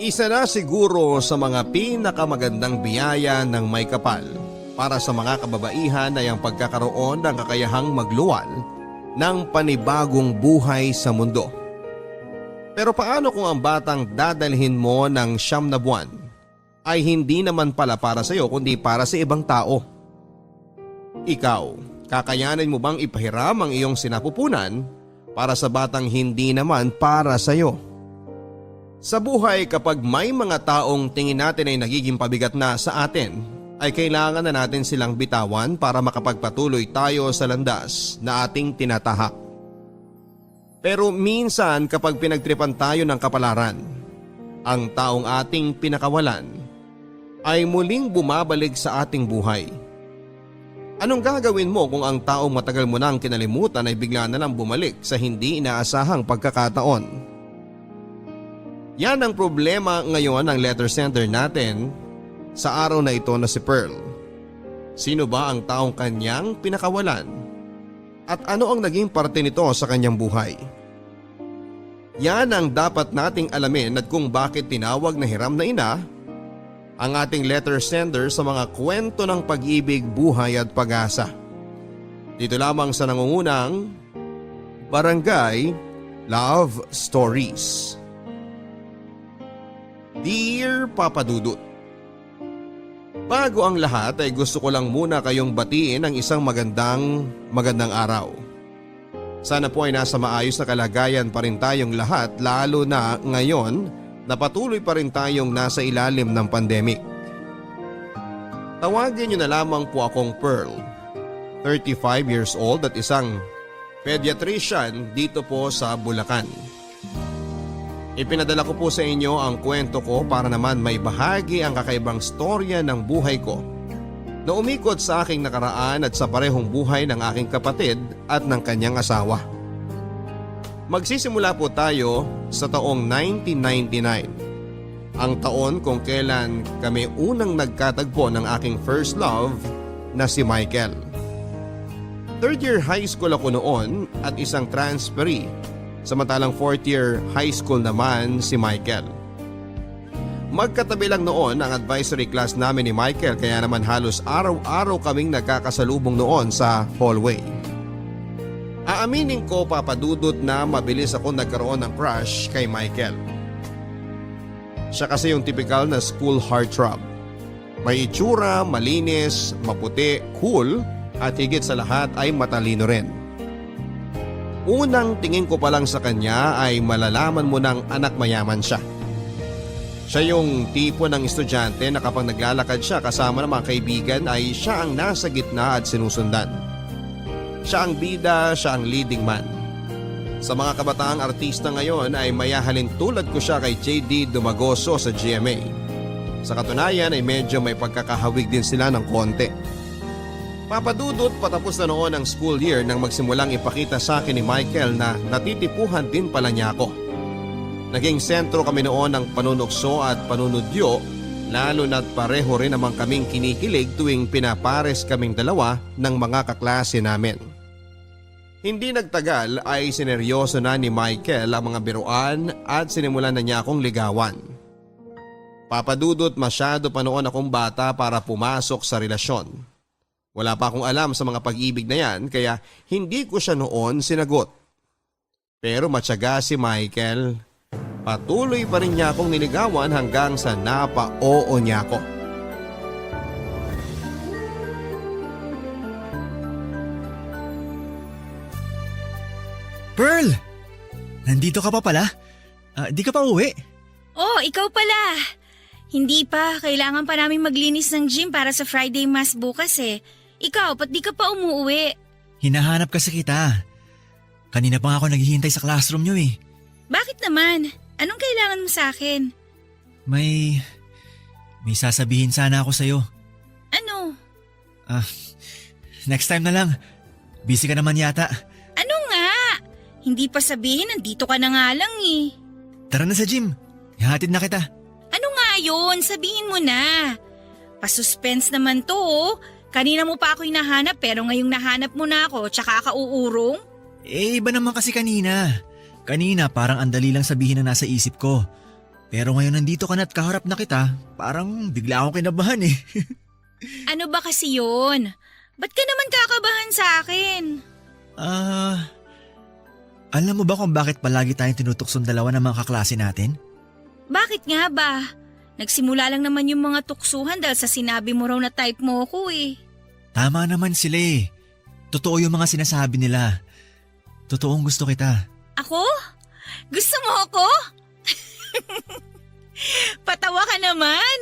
Isa na siguro sa mga pinakamagandang biyaya ng may kapal para sa mga kababaihan ay ang pagkakaroon ng kakayahang magluwal ng panibagong buhay sa mundo. Pero paano kung ang batang dadalhin mo ng 9 na buwan ay hindi naman pala para sa iyo kundi para sa ibang tao? Ikaw, kakayanin mo bang ipahiram ang iyong sinapupunan para sa batang hindi naman para sa iyo? Sa buhay, kapag may mga taong tingin natin ay nagiging pabigat na sa atin, ay kailangan na natin silang bitawan para makapagpatuloy tayo sa landas na ating tinatahak. Pero minsan kapag pinagtripan tayo ng kapalaran, ang taong ating pinakawalan ay muling bumabalik sa ating buhay. Anong gagawin mo kung ang taong matagal mo nang kinalimutan ay bigla na lang bumalik sa hindi inaasahang pagkakataon? Yan ang problema ngayon ng letter sender natin sa araw na ito na si Pearl. Sino ba ang taong kanyang pinakawalan? At ano ang naging parte nito sa kanyang buhay? Yan ang dapat nating alamin at kung bakit tinawag na hiram na ina ang ating letter sender sa mga kwento ng pag-ibig, buhay at pag-asa. Dito lamang sa nangungunang Barangay Love Stories. Dear Papa Dudut, bago ang lahat ay gusto ko lang muna kayong batiin ng isang magandang araw. Sana po ay nasa maayos na kalagayan pa rin tayong lahat, lalo na ngayon na patuloy pa rin tayong nasa ilalim ng pandemic. Tawagin niyo na lamang po akong Pearl, 35 years old at isang pediatrician dito po sa Bulacan. Ipinadala ko po sa inyo ang kwento ko para naman may bahagi ang kakaibang storya ng buhay ko na umikot sa aking nakaraan at sa parehong buhay ng aking kapatid at ng kanyang asawa. Magsisimula po tayo sa taong 1999, ang taon kung kailan kami unang nagkatagpo ng aking first love na si Michael. Third year high school ako noon at isang transferee, samantalang 4th year high school naman si Michael. Magkatabi lang noon ang advisory class namin ni Michael kaya naman halos araw-araw kaming nagkakasalubong noon sa hallway. Aaminin ko, Papa Dudut, na mabilis ako nagkaroon ng crush kay Michael. Siya kasi yung typical na school heartthrob. May itsura, malinis, maputi, cool at higit sa lahat ay matalino rin. Unang tingin ko pa lang sa kanya ay malalaman mo ng anak mayaman siya. Siya yung tipo ng estudyante na kapag naglalakad siya kasama ng mga kaibigan ay siya ang nasa gitna at sinusundan. Siya ang bida, siya ang leading man. Sa mga kabataang artista ngayon ay mayahalin tulad ko siya kay JD Dumagoso sa GMA. Sa katunayan ay medyo may pagkakahawig din sila ng konti. Papadudot, patapos na noon ang school year nang magsimulang ipakita sa akin ni Michael na natitipuhan din pala niya ako. Naging sentro kami noon ng panunukso at panunudyo, lalo na't pareho rin namang kaming kinikilig tuwing pinapares kaming dalawa ng mga kaklase namin. Hindi nagtagal ay sineryoso na ni Michael ang mga biruan at sinimulan na niya akong ligawan. Papadudot, masyado pa noon akong bata para pumasok sa relasyon. Wala pa akong alam sa mga pag-ibig na yan kaya hindi ko siya noon sinagot. Pero matyaga si Michael. Patuloy pa rin niya akong niligawan hanggang sa napa-oo niya ako. Pearl! Nandito ka pa pala? Di ka pa uwi? Oh, ikaw pala. Hindi pa. Kailangan pa namin maglinis ng gym para sa Friday Mass bukas eh. Ikaw, ba't di ka pa umuwi? Hinahanap kasi kita. Kanina pa nga ako naghihintay sa classroom niyo eh. Bakit naman? Anong kailangan mo sa akin? May sasabihin sana ako sa'yo. Ano? Next time na lang. Busy ka naman yata. Ano nga? Hindi pa sabihin, nandito ka na nga lang eh. Tara na sa gym. Ihatid na kita. Ano nga yun? Sabihin mo na. Pasuspense naman to oh. Kanina mo pa ako hinahanap pero ngayong nahanap mo na ako tsaka ka uurong? Iba naman kasi kanina. Kanina parang andali lang sabihin na nasa isip ko. Pero ngayon nandito ka na at kaharap na kita, parang bigla akong kinabahan eh. Ano ba kasi yun? Ba't ka naman kakabahan sa akin? Alam mo ba kung bakit palagi tayong tinutuksong dalawa ng mga kaklase natin? Bakit nga ba? Nagsimula lang naman yung mga tuksuhan dahil sa sinabi mo raw na type mo ko eh. Tama naman sila eh. Totoo yung mga sinasabi nila. Totoong gusto kita. Ako? Gusto mo ako? Patawa ka naman.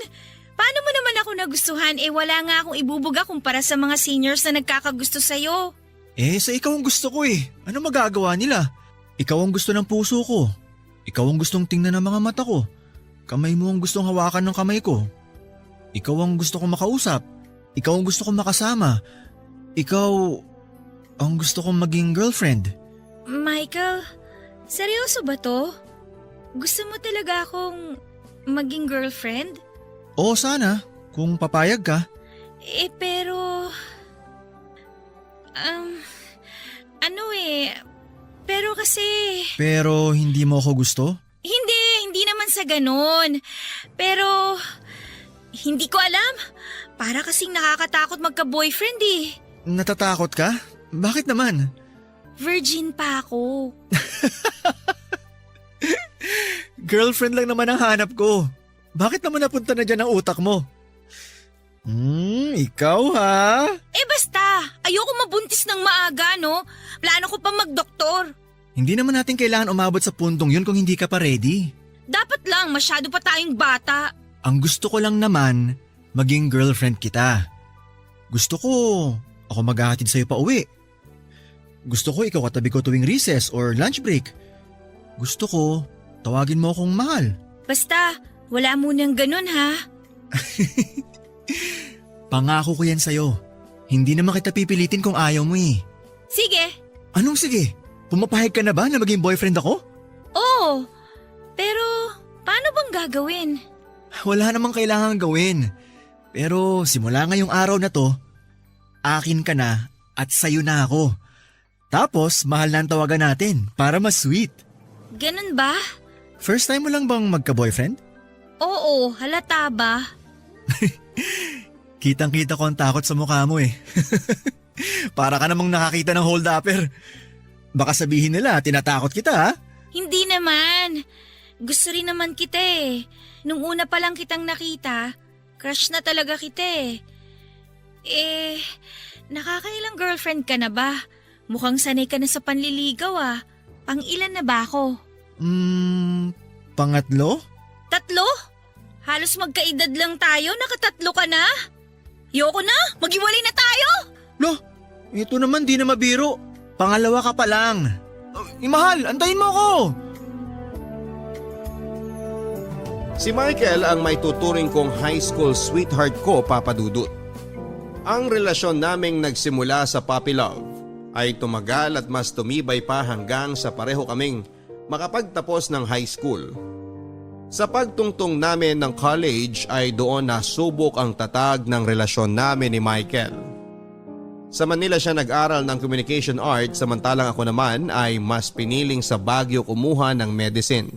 Paano mo naman ako nagustuhan wala nga akong ibubuga kumpara sa mga seniors na nagkakagusto sa'yo. Sa ikaw ang gusto ko eh. Ano magagawa nila? Ikaw ang gusto ng puso ko. Ikaw ang gustong tingnan ng mga mata ko. Kamay mo ang gustong hawakan ng kamay ko. Ikaw ang gusto kong makausap. Ikaw ang gusto kong makasama. Ikaw ang gusto kong maging girlfriend. Michael, seryoso ba to? Gusto mo talaga akong maging girlfriend? Oo sana, kung papayag ka. Pero… pero kasi… Pero hindi mo ako gusto? Hindi naman sa ganun. Pero… hindi ko alam. Para kasing nakakatakot magka-boyfriend eh. Natatakot ka? Bakit naman? Virgin pa ako. Girlfriend lang naman ang hanap ko. Bakit naman napunta na dyan ang utak mo? Ikaw ha? Basta, ayoko mabuntis ng maaga, no? Plano ko pa magdoktor. Hindi naman natin kailangan umabot sa puntong yun kung hindi ka pa ready. Dapat lang, masyado pa tayong bata. Ang gusto ko lang naman, maging girlfriend kita. Gusto ko, ako maghahatid sa'yo pa uwi. Gusto ko ikaw katabi ko tuwing recess or lunch break. Gusto ko, tawagin mo akong mahal. Basta, wala munang ganun ha. Pangako ko yan sa'yo. Hindi naman kita pipilitin kung ayaw mo eh. Sige. Anong sige? Pumapahig ka na ba na maging boyfriend ako? Oo. Pero, paano bang gagawin? Wala namang kailangan gawin. Pero simula ngayong araw na to, akin ka na at sa'yo na ako. Tapos, mahal na ang tawagan natin para mas sweet. Ganun ba? First time mo lang bang magka-boyfriend? Oo, halata ba? Kitang-kita ko ang takot sa mukha mo eh. Para ka namang nakakita ng hold-upper. Baka sabihin nila, tinatakot kita ha? Hindi naman. Gusto rin naman kita eh. Nung una pa lang kitang nakita, crush na talaga kita eh. Nakakailang girlfriend ka na ba? Mukhang sanay ka na sa panliligaw ah. Pang-ilan na ba ako? Pangatlo? 3? Halos magkaedad lang tayo, nakatatlo ka na? Yoko na, maghiwalay na tayo! Lo, ito naman di na mabiro. Pangalawa ka pa lang. Mahal, antayin mo ako! Si Michael ang may tuturing kong high school sweetheart ko, Papa Dudut. Ang relasyon naming nagsimula sa puppy love ay tumagal at mas tumibay pa hanggang sa pareho kaming makapagtapos ng high school. Sa pagtungtong namin ng college ay doon nasubok ang tatag ng relasyon namin ni Michael. Sa Manila siya nag-aral ng communication arts samantalang ako naman ay mas piniling sa Baguio kumuha ng medicine.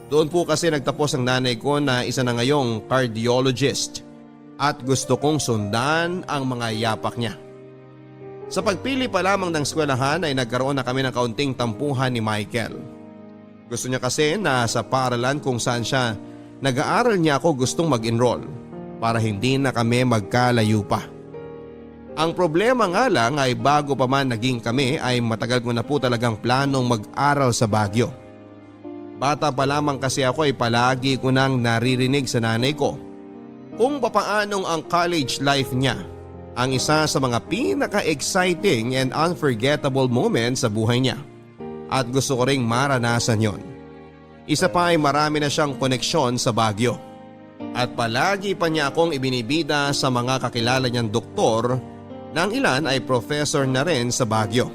Doon po kasi nagtapos ang nanay ko na isa na ngayong cardiologist at gusto kong sundan ang mga yapak niya. Sa pagpili pa lamang ng eskwelahan ay nagkaroon na kami ng kaunting tampuhan ni Michael. Gusto niya kasi na sa paaralan kung saan siya nag-aaral niya ako gustong mag-enroll para hindi na kami magkalayo pa. Ang problema nga lang ay bago pa man naging kami ay matagal ko na po talagang planong mag-aral sa Baguio. Bata pa lamang kasi ako ay palagi ko nang naririnig sa nanay ko kung papaanong ang college life niya ang isa sa mga pinaka-exciting and unforgettable moments sa buhay niya. At gusto ko ring maranasan yon. Isa pa ay marami na siyang koneksyon sa Baguio. At palagi pa niya akong ibinibida sa mga kakilala niyang doktor na ang ilan ay professor na rin sa Baguio.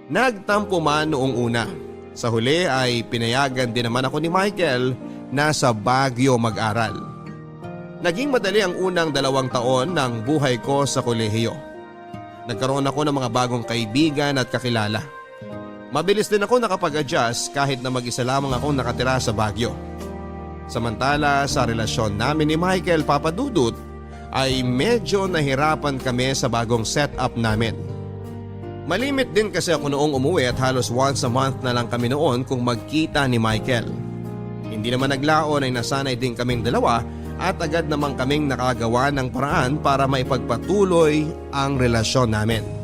Nagtampo man noong una. Sa huli ay pinayagan din naman ako ni Michael na sa Baguio mag-aral. Naging madali ang unang 2 taon ng buhay ko sa kolehiyo. Nagkaroon ako ng mga bagong kaibigan at kakilala. Mabilis din ako nakapag-adjust kahit na mag-isa lamang akong nakatira sa Baguio. Samantala sa relasyon namin ni Michael Papadudut ay medyo nahirapan kami sa bagong setup namin. Malimit din kasi ako noong umuwi at halos once a month na lang kami noon kung magkita ni Michael. Hindi naman naglaon ay nasanay din kaming dalawa at agad naman kaming nakagawa ng paraan para maipagpatuloy ang relasyon namin.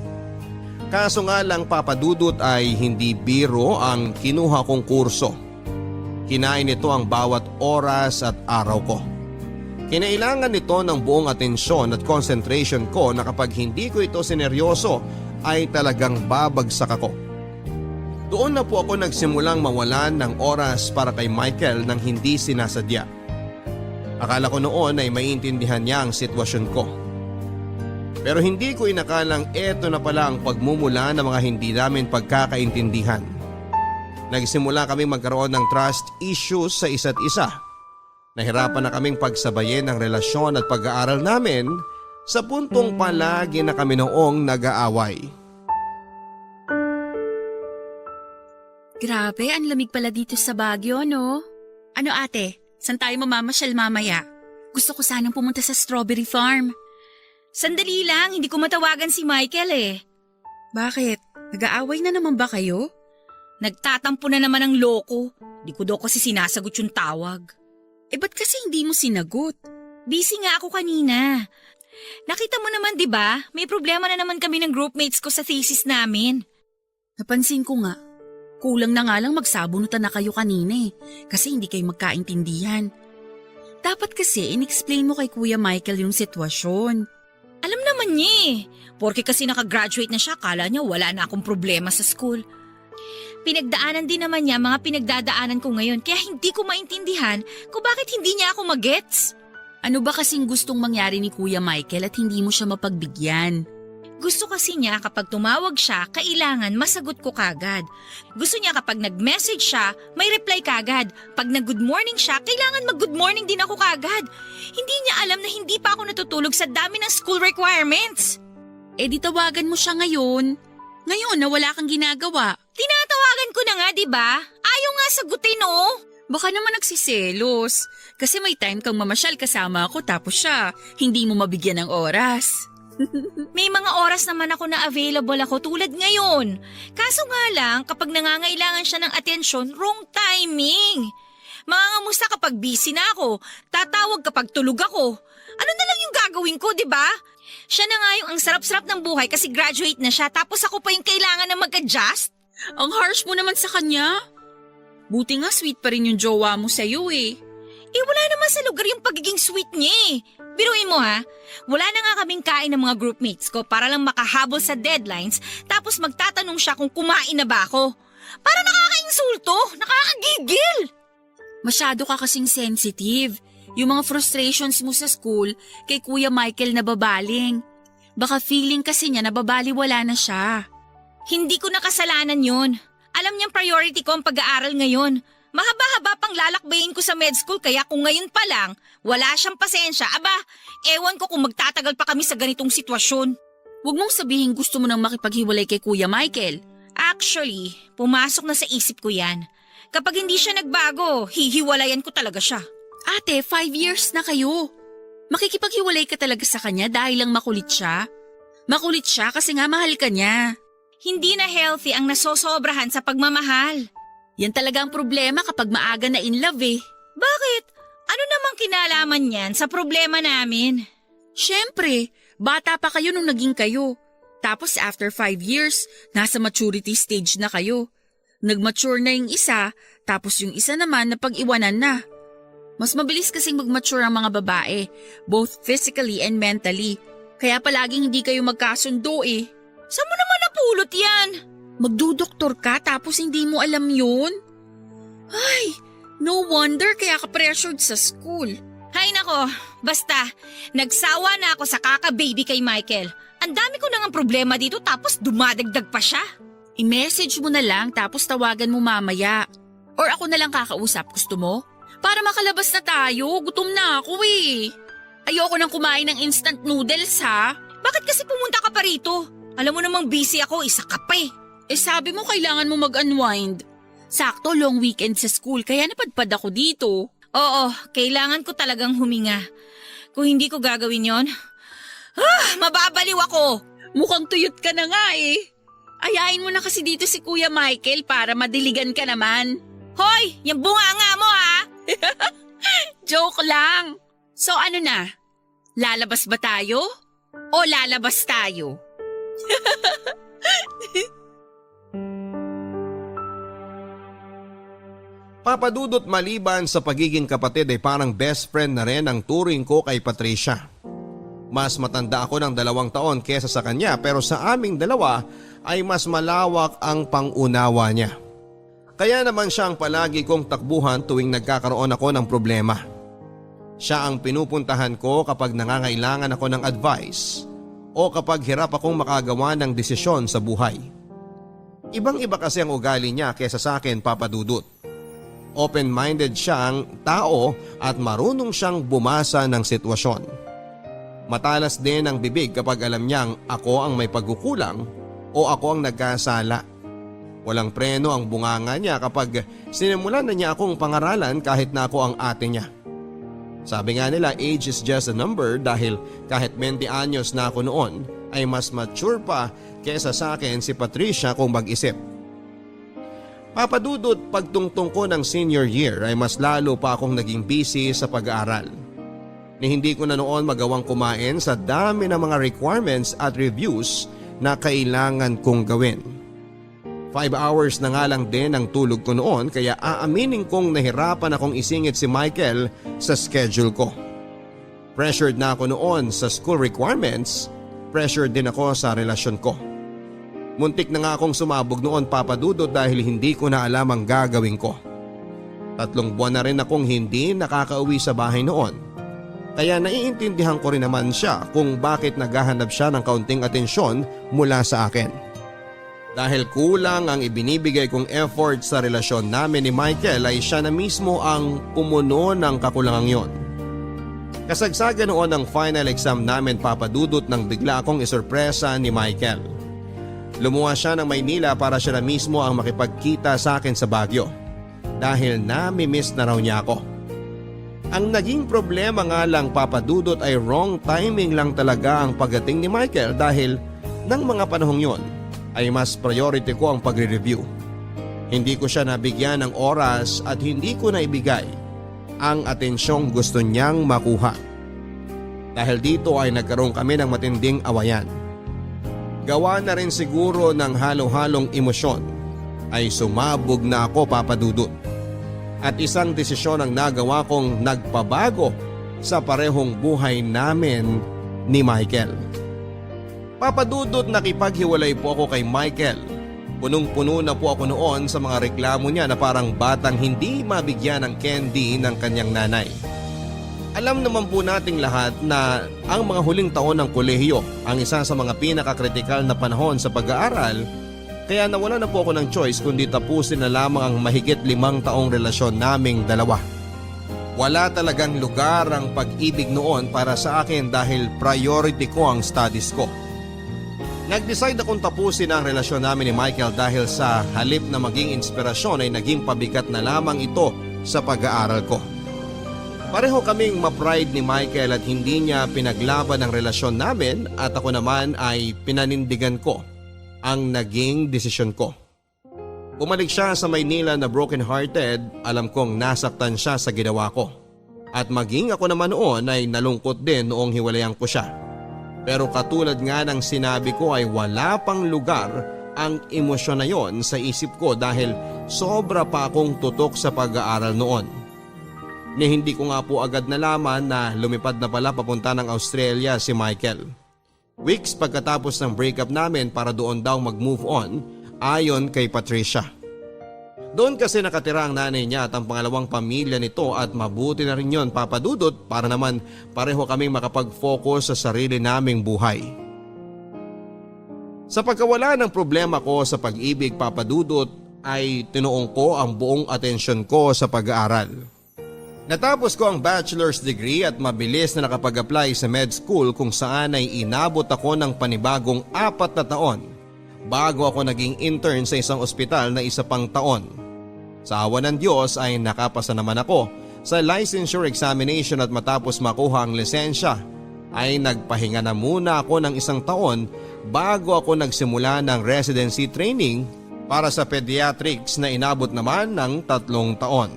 Kaso nga lang Papadudut ay hindi biro ang kinuha kong kurso. Kinain nito ang bawat oras at araw ko. Kinailangan nito ng buong atensyon at concentration ko na kapag hindi ko ito sineryoso ay talagang babagsak ako. Doon na po ako nagsimulang mawalan ng oras para kay Michael nang hindi sinasadya. Akala ko noon ay maiintindihan niya ang sitwasyon ko. Pero hindi ko inakalang eto na pala ang pagmumula ng mga hindi namin pagkakaintindihan. Nagsimula kaming magkaroon ng trust issues sa isa't isa. Nahirapan na kaming pagsabayin ang relasyon at pag-aaral namin sa puntong palagi na kami noong nag-aaway. Grabe, ang lamig pala dito sa Baguio, no? Ano ate, saan tayo mamamasyal mamaya? Gusto ko sanang pumunta sa strawberry farm. Sandali lang, hindi ko matawagan si Michael eh. Bakit? Nag-aaway na naman ba kayo? Nagtatampo na naman ang loko. Di ko daw kasi sinasagot yung tawag. Ba't kasi hindi mo sinagot? Busy nga ako kanina. Nakita mo naman 'di ba? May problema na naman kami ng groupmates ko sa thesis namin. Napansin ko nga. Kulang na nga lang magsabunutan na kayo kanina kasi hindi kayo magkaintindihan. Dapat kasi in-explain mo kay Kuya Michael yung sitwasyon. Alam naman niya eh. Porke kasi nakagraduate na siya, kala niya wala na akong problema sa school. Pinagdaanan din naman niya mga pinagdadaanan ko ngayon kaya hindi ko maintindihan kung bakit hindi niya ako magets. Ano ba kasing gustong mangyari ni Kuya Michael at hindi mo siya mapagbigyan? Gusto kasi niya kapag tumawag siya, kailangan masagot ko kagad. Gusto niya kapag nag-message siya, may reply kagad. Pag nag-good morning siya, kailangan mag-good morning din ako kagad. Hindi niya alam na hindi pa ako natutulog sa dami ng school requirements. Di tawagan mo siya ngayon. Ngayon na wala kang ginagawa. Tinatawagan ko na nga, di ba? Ayaw nga sagutin, oh. Baka naman nagsiselos. Kasi may time kang mamasyal kasama ako tapos siya, hindi mo mabigyan ng oras. May mga oras naman ako na available ako tulad ngayon. Kaso nga lang, kapag nangangailangan siya ng atensyon, wrong timing. Mangangamusta kapag busy na ako, tatawag kapag tulog ako. Ano na lang yung gagawin ko, di ba? Siya na nga yung ang sarap-sarap ng buhay kasi graduate na siya tapos ako pa yung kailangan na mag-adjust. Ang harsh mo naman sa kanya. Buti nga sweet pa rin yung jowa mo sa'yo Wala naman sa lugar yung pagiging sweet niya Biruin mo ha, wala na nga kaming kain ng mga groupmates ko para lang makahabol sa deadlines tapos magtatanong siya kung kumain na ba ako. Para nakakainsulto, nakakagigil. Masyado ka kasing sensitive. Yung mga frustrations mo sa school kay Kuya Michael nababaling. Baka feeling kasi niya nababaliwala na siya. Hindi ko nakasalanan yun. Alam niyang priority ko ang pag-aaral ngayon. Mahaba-haba pang lalakbayin ko sa med school kaya kung ngayon pa lang, wala siyang pasensya. Aba, ewan ko kung magtatagal pa kami sa ganitong sitwasyon. Huwag mong sabihin gusto mo nang makipaghiwalay kay Kuya Michael. Actually, pumasok na sa isip ko yan. Kapag hindi siya nagbago, hihiwalayan ko talaga siya. Ate, 5 years na kayo. Makikipaghiwalay ka talaga sa kanya dahil lang makulit siya? Makulit siya kasi nga mahal ka niya. Hindi na healthy ang nasosobrahan sa pagmamahal. Yan talaga ang problema kapag maaga na in love Bakit? Ano namang kinalaman niyan sa problema namin? Siyempre, bata pa kayo nung naging kayo. Tapos after 5 years, nasa maturity stage na kayo. Nag-mature na yung isa, tapos yung isa naman napag-iwanan na. Mas mabilis kasing mag-mature ang mga babae, both physically and mentally. Kaya palaging hindi kayo magkasundo Saan mo naman napulot yan? Magdudoktor ka tapos hindi mo alam yun? Ay, no wonder kaya ka pressured sa school. Hay nako, basta, nagsawa na ako sa kaka-baby kay Michael. Ang dami ko nang problema dito tapos dumadagdag pa siya. I-message mo na lang tapos tawagan mo mamaya. Or ako na lang kakausap, gusto mo? Para makalabas na tayo, gutom na ako Ayoko nang kumain ng instant noodles ha. Bakit kasi pumunta ka pa rito? Alam mo namang busy ako, isa ka pa Sabi mo kailangan mo mag-unwind. Sakto long weekend sa school kaya napadpad ako dito. Oo, kailangan ko talagang huminga. Kung hindi ko gagawin yon, mababaliw ako. Mukhang tuyot ka na nga eh. Ayain mo na kasi dito si Kuya Michael para madiligan ka naman. Hoy, yung bunganga mo ha! Joke lang. So ano na? Lalabas ba tayo? O lalabas tayo? Papadudot, maliban sa pagiging kapatid ay parang best friend na rin ang turing ko kay Patricia. Mas matanda ako ng 2 taon kesa sa kanya, pero sa aming dalawa ay mas malawak ang pangunawa niya. Kaya naman siya ang palagi kong takbuhan tuwing nagkakaroon ako ng problema. Siya ang pinupuntahan ko kapag nangangailangan ako ng advice o kapag hirap akong makagawa ng desisyon sa buhay. Ibang-iba kasi ang ugali niya kesa sa akin, Papadudot. Open-minded siyang tao at marunong siyang bumasa ng sitwasyon. Matalas din ang bibig kapag alam niyang ako ang may pagkukulang o ako ang nagkasala. Walang preno ang bunganga niya kapag sinimulan na niya akong pangaralan kahit na ako ang ate niya. Sabi nga nila, age is just a number, dahil kahit 20 anyos na ako noon ay mas mature pa kesa sa akin si Patricia kung mag-isip. Papadudot, pagtungtong ko ng senior year ay mas lalo pa akong naging busy sa pag-aaral. Ni hindi ko na noon magawang kumain sa dami ng mga requirements at reviews na kailangan kong gawin. 5 hours na nga lang din ang tulog ko noon, kaya aaminin kong nahirapan akong isingit si Michael sa schedule ko. Pressured na ako noon sa school requirements, pressured din ako sa relasyon ko. Muntik na nga akong sumabog noon, Papadudot, dahil hindi ko na alam ang gagawin ko. 3 buwan na rin akong hindi nakakauwi sa bahay noon. Kaya naiintindihan ko rin naman siya kung bakit naghahanap siya ng kaunting atensyon mula sa akin. Dahil kulang ang ibinibigay kong effort sa relasyon namin ni Michael ay siya na mismo ang pumuno ng kakulangang yon. Kasagsagan noon ang final exam namin, Papadudot, nang bigla akong isurpresa ni Michael. Lumuwas siya ng Maynila para siya na mismo ang makipagkita sa akin sa Baguio dahil nami-miss na raw niya ako. Ang naging problema nga lang, Papadudot, ay wrong timing lang talaga ang pagdating ni Michael dahil ng mga panahong yon ay mas priority ko ang pagre-review. Hindi ko siya nabigyan ng oras at hindi ko naibigay ang atensyong gusto niyang makuha. Dahil dito ay nagkaroon kami ng matinding awayan. Gawa na rin siguro ng halo-halong emosyon ay sumabog na ako, Papadudot. At isang desisyon ang nagawa kong nagpabago sa parehong buhay namin ni Michael. Papadudot, nakipaghiwalay po ako kay Michael. Punong-puno na po ako noon sa mga reklamo niya na parang batang hindi mabigyan ng candy ng kanyang nanay. Alam naman po nating lahat na ang mga huling taon ng kolehiyo ang isa sa mga pinakakritikal na panahon sa pag-aaral, kaya nawala na po ako ng choice kundi tapusin na lamang ang mahigit 5 taong relasyon naming dalawa. Wala talagang lugar ang pag-ibig noon para sa akin dahil priority ko ang studies ko. Nag-decide akong tapusin ang relasyon namin ni Michael dahil sa halip na maging inspirasyon ay naging pabigat na lamang ito sa pag-aaral ko. Pareho kaming ma-pride ni Michael at hindi niya pinaglaban ang relasyon namin at ako naman ay pinanindigan ko ang naging desisyon ko. Bumalik siya sa Maynila na broken-hearted, alam kong nasaktan siya sa ginawa ko. At maging ako naman noon ay nalungkot din noong hiwalayan ko siya. Pero katulad nga ng sinabi ko ay wala pang lugar ang emosyon na yon sa isip ko dahil sobra pa akong tutok sa pag-aaral noon. Ni hindi ko nga po agad nalaman na lumipad na pala papunta ng Australia si Michael. Weeks pagkatapos ng breakup namin para doon daw mag-move on ayon kay Patricia. Doon kasi nakatira ang nanay niya at ang pangalawang pamilya nito at mabuti na rin yon, Papadudot, para naman pareho kaming makapag-focus sa sarili naming buhay. Sa pagkawala ng problema ko sa pag-ibig, Papadudot, ay tinuong ko ang buong atensyon ko sa pag-aaral. Natapos ko ang bachelor's degree at mabilis na nakapag-apply sa med school kung saan ay inabot ako ng panibagong 4 na taon bago ako naging intern sa isang ospital na isa pang taon. Sa awa ng Diyos ay nakapasa naman ako sa licensure examination at matapos makuha ang lisensya ay nagpahinga na muna ako ng isang taon bago ako nagsimula ng residency training para sa pediatrics na inabot naman ng 3 taon.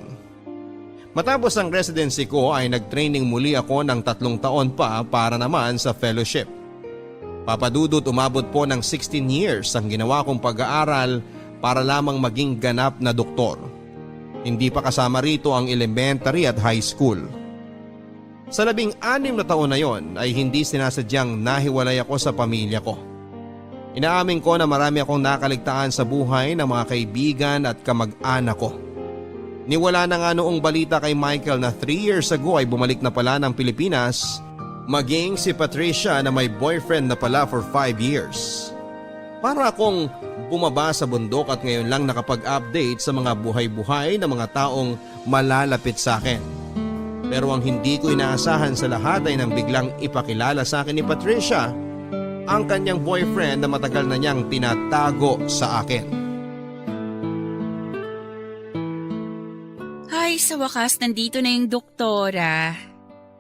Matapos ang residency ko ay nagtraining muli ako ng 3 taon pa para naman sa fellowship. Papadudot umabot po ng 16 years ang ginawa kong pag-aaral para lamang maging ganap na doktor. Hindi pa kasama rito ang elementary at high school. Sa 16 na taon na yon ay hindi sinasadyang nahiwalay ako sa pamilya ko. Inaamin ko na marami akong nakaligtaan sa buhay ng mga kaibigan at kamag-anak ko. Niwala na nga noong balita kay Michael na 3 years ago ay bumalik na pala ng Pilipinas, maging si Patricia na may boyfriend na pala for 5 years. Para akong bumaba sa bundok at ngayon lang nakapag-update sa mga buhay-buhay ng mga taong malalapit sa akin. Pero ang hindi ko inaasahan sa lahat ay nang biglang ipakilala sa akin ni Patricia ang kanyang boyfriend na matagal na niyang tinatago sa akin. Ay, sa wakas, nandito na yung doktora.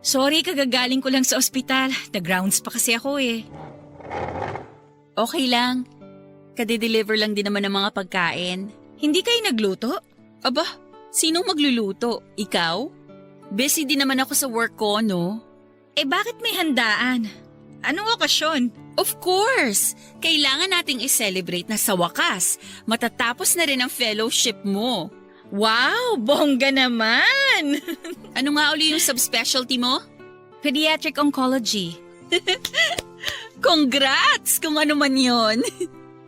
Sorry, kagagaling ko lang sa ospital. Nag-rounds pa kasi ako eh. Okay lang. Kade-deliver lang din naman ng mga pagkain. Hindi kayo nagluto? Aba, sinong magluluto? Ikaw? Busy din naman ako sa work ko, no? Eh bakit may handaan? Anong okasyon? Of course! Kailangan nating i-celebrate na sa wakas. Matatapos na rin ang fellowship mo. Wow, bongga naman! Ano nga uli yung subspecialty mo? Pediatric Oncology. Congrats! Kung ano man yon.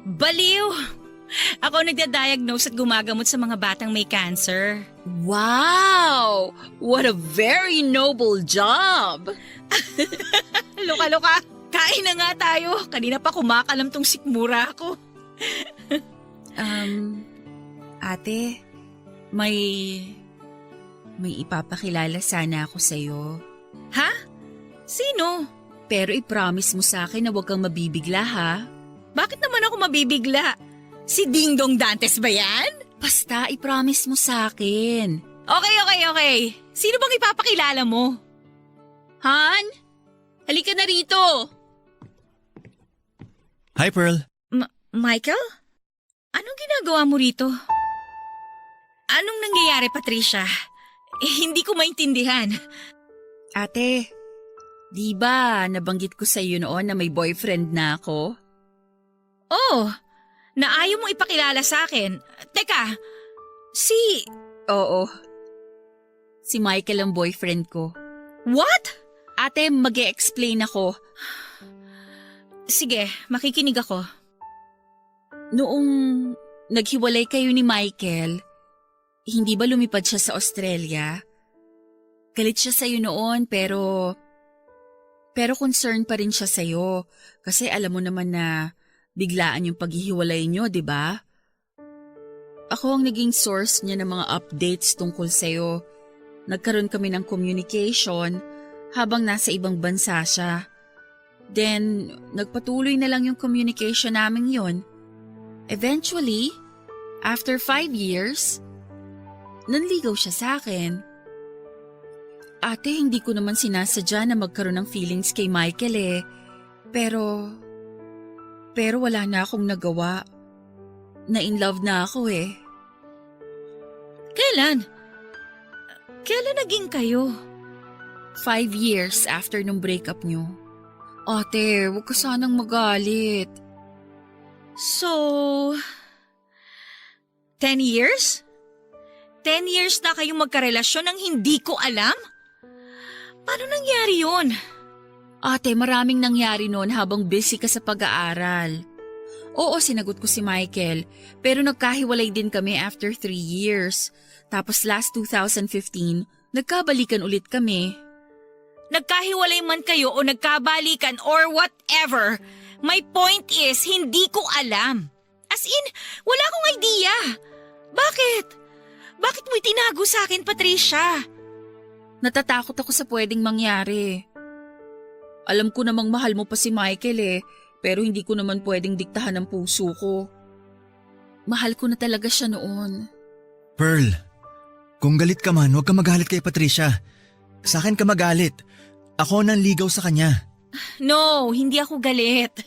Baliw! Ako nagda-diagnose at gumagamot sa mga batang may cancer. Wow! What a very noble job! Loka-loka! Kain na nga tayo! Kanina pa kumakalam tong sikmura ko. Ate, may ipapakilala sana ako sa'yo. Ha? Sino? Pero i-promise mo sa akin na huwag kang mabibigla, ha? Bakit naman ako mabibigla? Si Ding Dong Dantes ba yan? Basta i-promise mo sa akin. Okay. Sino bang ipapakilala mo? Han? Halika na rito! Hi, Pearl. Michael? Anong ginagawa mo rito? Anong nangyayari, Patricia? Hindi ko maintindihan. Ate, di ba nabanggit ko sa iyo noon na may boyfriend na ako? Oh, na ayaw mo ipakilala sa akin. Teka, Oo. Si Michael ang boyfriend ko. What? Ate, mag-e-explain ako. Sige, makikinig ako. Noong naghiwalay kayo ni Michael, hindi ba lumipad siya sa Australia? Galit siya sa'yo noon pero concerned pa rin siya sa'yo kasi alam mo naman na biglaan yung paghihiwalay niyo, di ba? Ako ang naging source niya ng mga updates tungkol sa'yo. Nagkaroon kami ng communication habang nasa ibang bansa siya. Then, nagpatuloy na lang yung communication namin yon. Eventually, after 5 years, nanligaw siya sa akin. Ate, hindi ko naman sinasadya na magkaroon ng feelings kay Michael eh. Pero wala na akong nagawa. Na-in love na ako eh. Kailan? Kailan naging kayo? 5 years after nung breakup nyo. Ate, huwag ka sanang magalit. So, 10 years? 10 years na kayong magkarelasyon nang hindi ko alam? Paano nangyari yun? Ate, maraming nangyari noon habang busy ka sa pag-aaral. Oo, sinagot ko si Michael, pero nagkahiwalay din kami after 3 years. Tapos last 2015, nagkabalikan ulit kami. Nagkahiwalay man kayo o nagkabalikan or whatever, my point is, hindi ko alam. As in, wala akong idea. Bakit? Bakit mo itinago sa akin, Patricia? Natatakot ako sa pwedeng mangyari. Alam ko namang mahal mo pa si Michael eh, Pero hindi ko naman pwedeng diktahan ng puso ko. Mahal ko na talaga siya noon. Pearl, kung galit ka man, huwag ka magalit kay Patricia. Sa akin ka magalit. Ako nang ligaw sa kanya. No, hindi ako galit.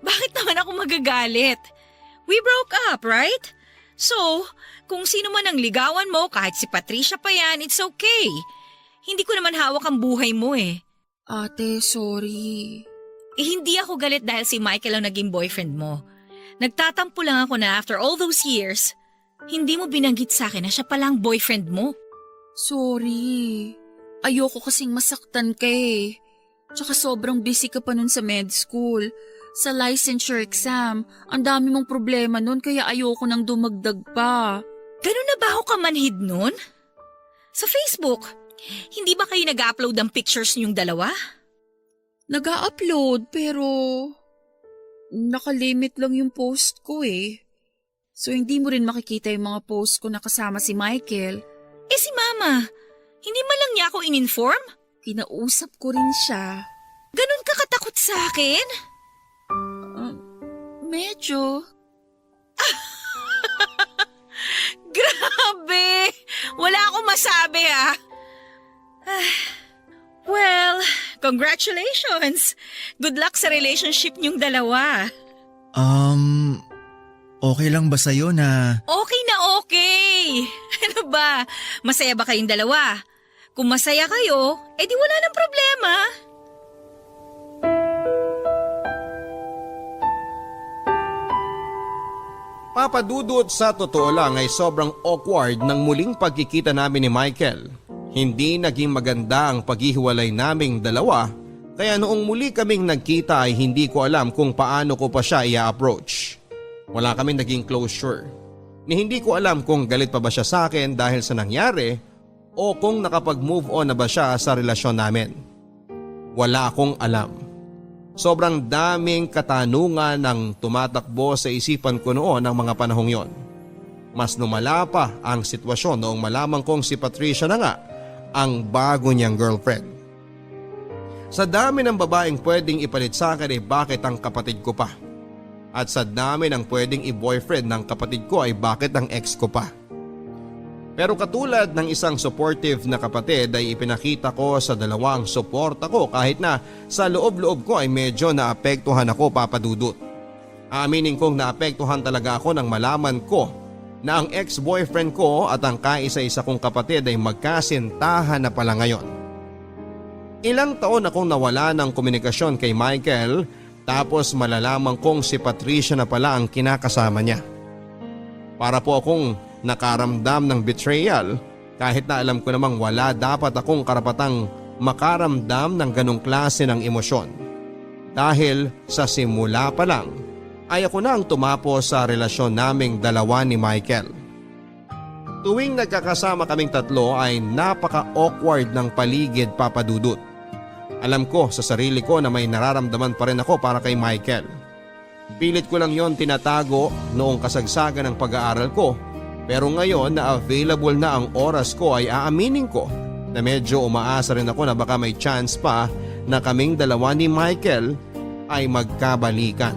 Bakit naman ako magagalit? We broke up, right? So, kung sino man ang ligawan mo, kahit si Patricia pa yan, it's okay. Hindi ko naman hawak ang buhay mo eh. Ate, sorry. Hindi ako galit dahil si Michael ang naging boyfriend mo. Nagtatampo lang ako na after all those years, hindi mo binanggit sa akin na siya palang boyfriend mo. Sorry. Ayoko kasing masaktan ka eh. Tsaka sobrang busy ka pa nun sa med school. Sa licensure exam, ang dami mong problema nun kaya ayoko nang dumagdag pa. Ganun na ba ako kamanhid nun? Sa Facebook, hindi ba kayo nag-upload ng pictures niyong dalawa? Nag-upload pero nakalimit lang yung post ko eh. So hindi mo rin makikita yung mga post ko na kasama si Michael. Eh si Mama, hindi man lang niya ako in-inform? Kinausap ko rin siya. Ganun ka katakot sa akin? Medyo. Grabe! Wala akong masabi ah. Well, congratulations! Good luck sa relationship niyong dalawa. Okay lang ba sa'yo na… Okay na okay! Ano ba? Masaya ba kayong dalawa? Kung masaya kayo, edi wala nang problema. Papadudot, sa totoo lang ay sobrang awkward ng muling pagkikita namin ni Michael. Hindi naging maganda ang paghihiwalay naming dalawa, kaya noong muli kaming nagkita ay hindi ko alam kung paano ko pa siya i-approach. Wala kaming naging closure. Ni hindi ko alam kung galit pa ba siya sa akin dahil sa nangyari o kung nakapag-move on na ba siya sa relasyon namin. Wala akong alam. Sobrang daming katanungan ang tumatakbo sa isipan ko noon ng mga panahong yon. Mas lumala pa ang sitwasyon noong malaman kong si Patricia na nga ang bago niyang girlfriend. Sa dami ng babaeng pwedeng ipalit sa akin ay bakit ang kapatid ko pa? At sa dami ng pwedeng i-boyfriend ng kapatid ko ay bakit ang ex ko pa? Pero katulad ng isang supportive na kapatid ay ipinakita ko sa dalawang suporta ko kahit na sa loob-loob ko ay medyo naapektuhan ako, Papadudot. Aminin kong naapektuhan talaga ako nang malaman ko na ang ex-boyfriend ko at ang kaisa-isa kong kapatid ay magkasintahan na pala ngayon. Ilang taon akong nawala ng komunikasyon kay Michael tapos malalaman kong si Patricia na pala ang kinakasama niya. Para po akong nakaramdam ng betrayal kahit na alam ko namang wala dapat akong karapatang makaramdam ng ganong klase ng emosyon. Dahil sa simula pa lang ay ako na ang tumapos sa relasyon naming dalawa ni Michael. Tuwing nagkakasama kaming tatlo ay napaka-awkward ng paligid, Papadudot. Alam ko sa sarili ko na may nararamdaman pa rin ako para kay Michael. Pilit ko lang yon tinatago noong kasagsagan ng pag-aaral ko, pero ngayon na available na ang oras ko ay aaminin ko na medyo umaasa rin ako na baka may chance pa na kaming dalawa ni Michael ay magkabalikan.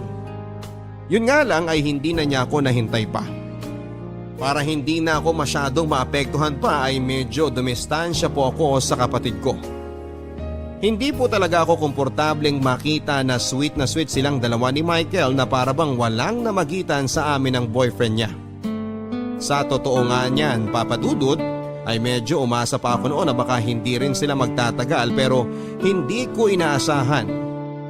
Yun nga lang ay hindi na niya ako nahintay pa. Para hindi na ako masyadong maapektuhan pa ay medyo dumistansya po ako sa kapatid ko. Hindi po talaga ako komportableng makita na sweet silang dalawa ni Michael na parabang walang namagitan sa amin ng boyfriend niya. Sa totoo nga niyan, Papadudot, ay medyo umasa pa ako noon na baka hindi rin sila magtatagal pero hindi ko inaasahan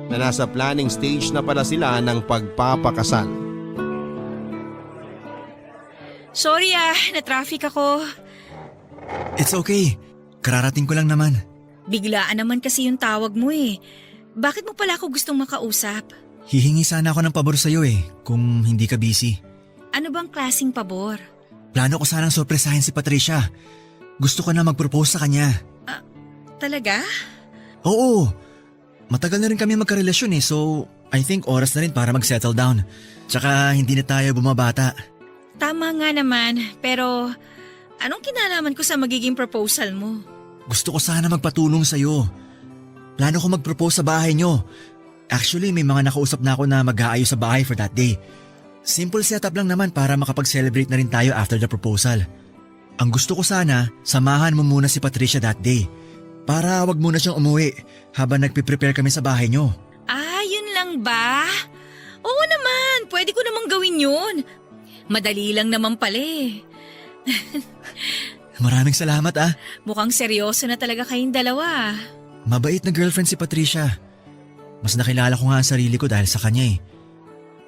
na nasa planning stage na pala sila ng pagpapakasal. Sorry na-traffic ako. It's okay. Kararating ko lang naman. Biglaan naman kasi yung tawag mo eh. Bakit mo pala ako gustong makausap? Hihingi sana ako ng pabor sa'yo kung hindi ka busy. Ano bang klaseng pabor? Plano ko sanang sorpresahin si Patricia. Gusto ko na mag-propose sa kanya. Talaga? Oo. Matagal na rin kami magkarelasyon so I think oras na rin para mag-settle down. Tsaka hindi na tayo bumabata. Tama nga naman, pero anong kinalaman ko sa magiging proposal mo? Gusto ko sana magpatulong sa'yo. Plano ko mag-propose sa bahay nyo. Actually, may mga nakausap na ako na mag-aayos sa bahay for that day. Simple setup lang naman para makapag-celebrate na rin tayo after the proposal. Ang gusto ko sana, samahan mo muna si Patricia that day. Para wag muna siyang umuwi habang nagpiprepare kami sa bahay niyo. Ah, yun lang ba? Oo naman, pwede ko namang gawin yun. Madali lang naman pala eh. Maraming salamat ah. Mukhang seryoso na talaga kayong dalawa. Mabait na girlfriend si Patricia. Mas nakilala ko nga ang sarili ko dahil sa kanya eh.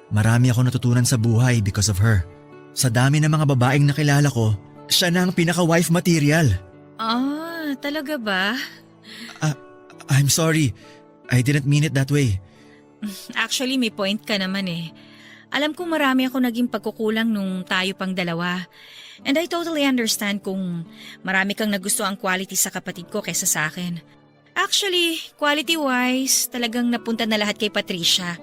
Marami ako natutunan sa buhay because of her. Sa dami ng mga babaeng nakilala ko, siya na ang pinaka-wife material. Ah, talaga ba? I'm sorry. I didn't mean it that way. Actually, may point ka naman eh. Alam ko marami ako naging pagkukulang nung tayo pang dalawa. And I totally understand kung marami kang nagustuhang quality sa kapatid ko kaysa sa akin. Actually, quality-wise, talagang napunta na lahat kay Patricia.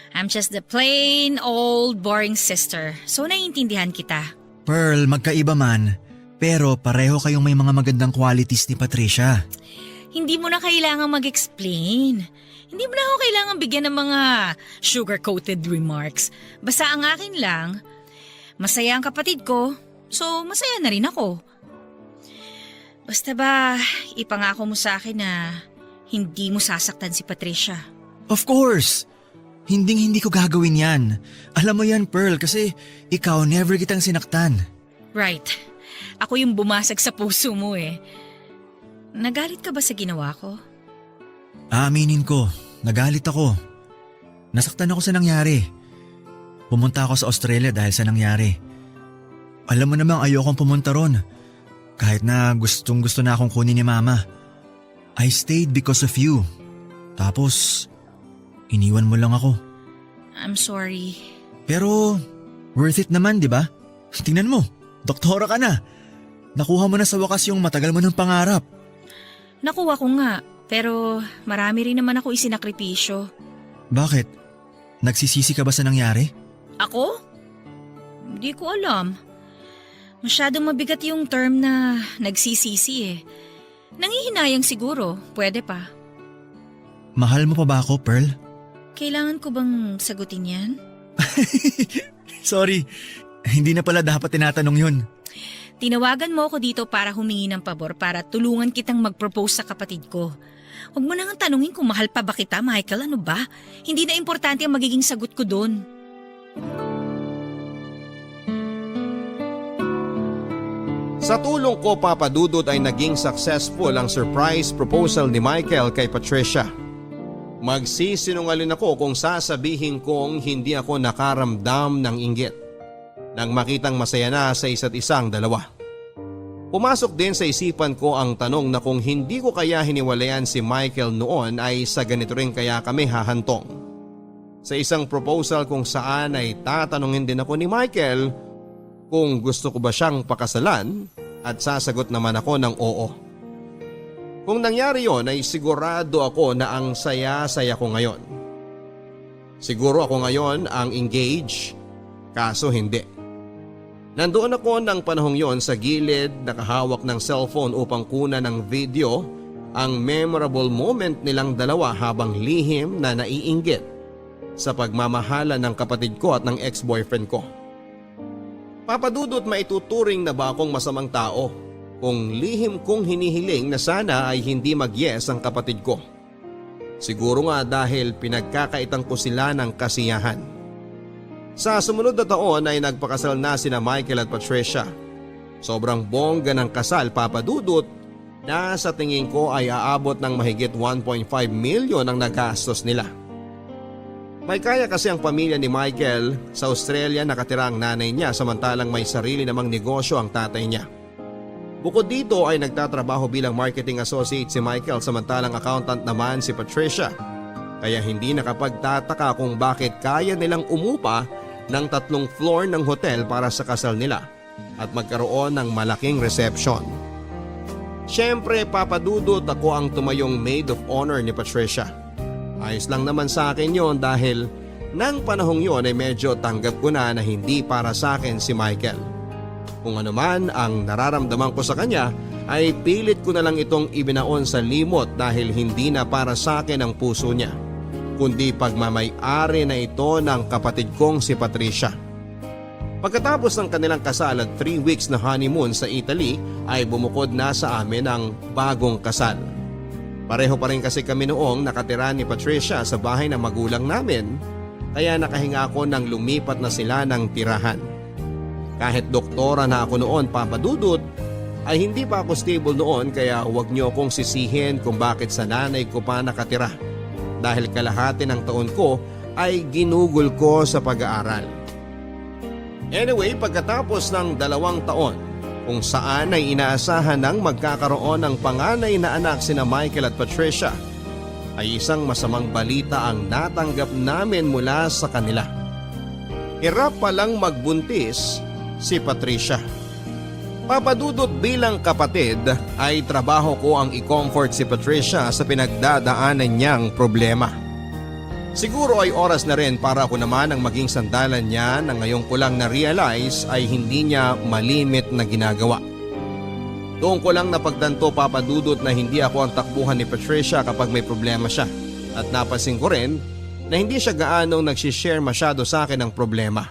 I'm just the plain old boring sister. So naiintindihan kita. Pearl, magkaiba man. Pero pareho kayong may mga magandang qualities ni Patricia. Hindi mo na kailangang mag-explain. Hindi mo na ako kailangang bigyan ng mga sugar-coated remarks. Basta ang akin lang, masaya ang kapatid ko, so masaya na rin ako. Basta ba, ipangako mo sa akin na hindi mo sasaktan si Patricia. Of course! Hindi ko gagawin yan. Alam mo yan, Pearl, kasi ikaw never kitang sinaktan. Right. Ako yung bumasag sa puso mo eh. Nagalit ka ba sa ginawa ko? Aaminin ko, nagalit ako. Nasaktan ako sa nangyari. Pumunta ako sa Australia dahil sa nangyari. Alam mo namang ayokong pumunta ron. Kahit na gustong gusto na akong kunin ni Mama. I stayed because of you. Tapos, iniwan mo lang ako. I'm sorry. Pero, worth it naman, di ba? Tingnan mo, doktora ka na. Nakuha mo na sa wakas yung matagal mo ng pangarap. Nakuha ko nga, pero marami rin naman ako isinakripisyo. Bakit? Nagsisisi ka ba sa nangyari? Ako? Hindi ko alam. Masyadong mabigat yung term na nagsisisi eh. Nangihinayang siguro, pwede pa. Mahal mo pa ba ako, Pearl? Kailangan ko bang sagutin yan? Sorry, hindi na pala dapat tinatanong yun. Tinawagan mo ako dito para humingi ng pabor para tulungan kitang mag-propose sa kapatid ko. Huwag mo nang tanungin kung mahal pa ba kita, Michael, ano ba? Hindi na importante ang magiging sagot ko doon. Sa tulong ko, Papa Dudut, ay naging successful ang surprise proposal ni Michael kay Patricia. Magsisinungaling ako kung sasabihin kong hindi ako nakaramdam ng inggit nang makitang masaya na sa isa't isang dalawa. Pumasok din sa isipan ko ang tanong na kung hindi ko kaya hiniwalayan si Michael noon ay sa ganito rin kaya kami hahantong. Sa isang proposal kung saan ay tatanungin din ako ni Michael kung gusto ko ba siyang pakasalan at sasagot naman ako ng oo. Kung nangyari yon ay sigurado ako na ang saya-saya ko ngayon. Siguro ako ngayon ang engaged, kaso hindi. Nandoon ako ng panahong yon sa gilid nakahawak ng cellphone upang kunan ng video ang memorable moment nilang dalawa habang lihim na naiinggit sa pagmamahala ng kapatid ko at ng ex-boyfriend ko. Papadudot, maituturing na ba akong masamang tao kung lihim kong hinihiling na sana ay hindi mag-yes ang kapatid ko? Siguro nga dahil pinagkakaitan ko sila ng kasiyahan. Sa sumunod na taon ay nagpakasal na sina Michael at Patricia. Sobrang bongga ng kasal, Papadudot, na sa tingin ko ay aabot ng mahigit 1.5 million ang nagastos nila. May kaya kasi ang pamilya ni Michael. Sa Australia nakatira ang nanay niya samantalang may sarili namang negosyo ang tatay niya. Bukod dito ay nagtatrabaho bilang marketing associate si Michael samantalang accountant naman si Patricia. Kaya hindi nakapagtataka kung bakit kaya nilang umupa ng 3 floor ng hotel para sa kasal nila at magkaroon ng malaking reception. Siyempre, Papadudot, ako ang tumayong maid of honor ni Patricia. Ayos lang naman sa akin yon dahil nang panahong yon ay medyo tanggap ko na hindi para sa akin si Michael. Kung ano man ang nararamdaman ko sa kanya ay pilit ko na lang itong ibinaon sa limot dahil hindi na para sa akin ang puso niya. kundi pagmamay-ari na ito ng kapatid kong si Patricia. Pagkatapos ng kanilang kasal at 3 weeks na honeymoon sa Italy ay bumukod na sa amin ang bagong kasal. Pareho pa rin kasi kami noong nakatira ni Patricia sa bahay ng magulang namin, kaya nakahinga ako nang lumipat na sila ng tirahan. Kahit doktora na ako noon, Papa Dudut, ay hindi pa ako stable noon, kaya huwag niyo akong sisihin kung bakit sa nanay ko pa nakatira. Dahil kalahati ng taon ko ay ginugol ko sa pag-aaral. Anyway, pagkatapos ng 2 taon kung saan ay inaasahan ng magkakaroon ng panganay na anak sina Michael at Patricia, ay isang masamang balita ang natanggap namin mula sa kanila. Hirap palang magbuntis si Patricia. Papadudot, bilang kapatid ay trabaho ko ang i-comfort si Patricia sa pinagdadaanan niyang problema. Siguro ay oras na rin para ako naman ang maging sandalan niya na ngayon ko lang na-realize ay hindi niya malimit na ginagawa. Doon ko lang napagtanto, Papadudot, na hindi ako ang takbuhan ni Patricia kapag may problema siya. At napansin ko rin na hindi siya gaanong nagsishare masyado sa akin ng problema.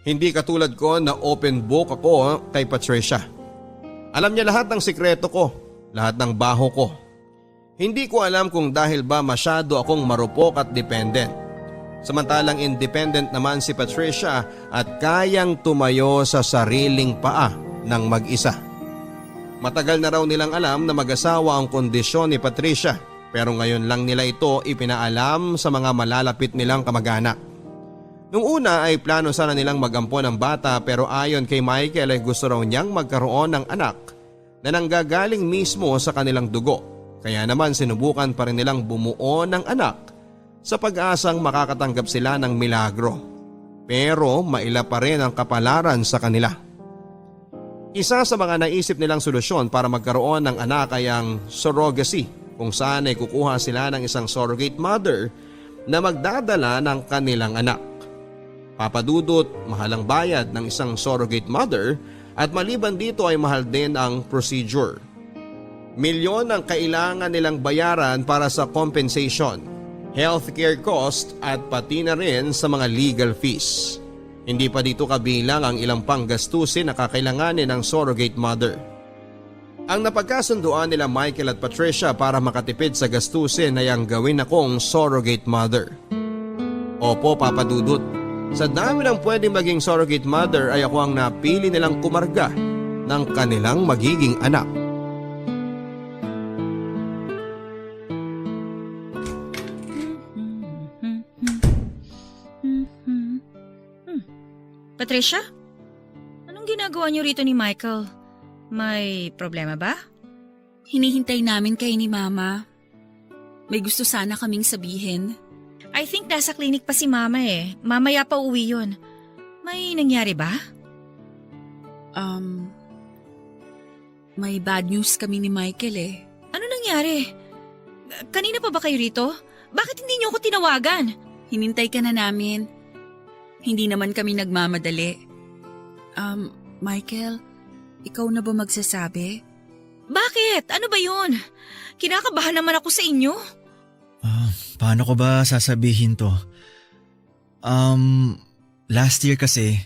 Hindi katulad ko na open book ako kay Patricia. Alam niya lahat ng sikreto ko, lahat ng baho ko. Hindi ko alam kung dahil ba masyado akong marupok at dependent. Samantalang independent naman si Patricia at kayang tumayo sa sariling paa ng mag-isa. Matagal na raw nilang alam na mag-asawa ang kondisyon ni Patricia, pero ngayon lang nila ito ipinaalam sa mga malalapit nilang kamag-anak. Nung una ay plano sana nilang mag-ampon ng bata, pero ayon kay Michael ay gusto raw niyang magkaroon ng anak na nanggagaling mismo sa kanilang dugo. Kaya naman sinubukan pa rin nilang bumuo ng anak sa pag-asang makakatanggap sila ng milagro. Pero maila pa rin ang kapalaran sa kanila. Isa sa mga naisip nilang solusyon para magkaroon ng anak ay ang surrogacy, kung saan ay kukuha sila ng isang surrogate mother na magdadala ng kanilang anak. Papadudot, mahal ang bayad ng isang surrogate mother at maliban dito ay mahal din ang procedure. Milyon ang kailangan nilang bayaran para sa compensation, healthcare cost at pati na rin sa mga legal fees. Hindi pa dito kabilang ang ilang pang gastusin na kakailanganin ng surrogate mother. Ang napagkasunduan nila Michael at Patricia para makatipid sa gastusin ay ang gawin akong surrogate mother. Opo, Papadudut, sa dami ng pwedeng maging surrogate mother ay ako ang napili nilang kumarga ng kanilang magiging anak. Patricia? Anong ginagawa niyo rito ni Michael? May problema ba? Hinihintay namin kayo ni Mama. May gusto sana kaming sabihin. I think nasa klinik pa si Mama eh. Mamaya pa uwi yun. May nangyari ba? May bad news kami ni Michael eh. Ano nangyari? Kanina pa ba kayo rito? Bakit hindi niyo ako tinawagan? Hinintay ka na namin. Hindi naman kami nagmamadali. Michael, ikaw na ba magsasabi? Bakit? Ano ba yun? Kinakabahan naman ako sa inyo. Paano ko ba sasabihin to? Last year kasi,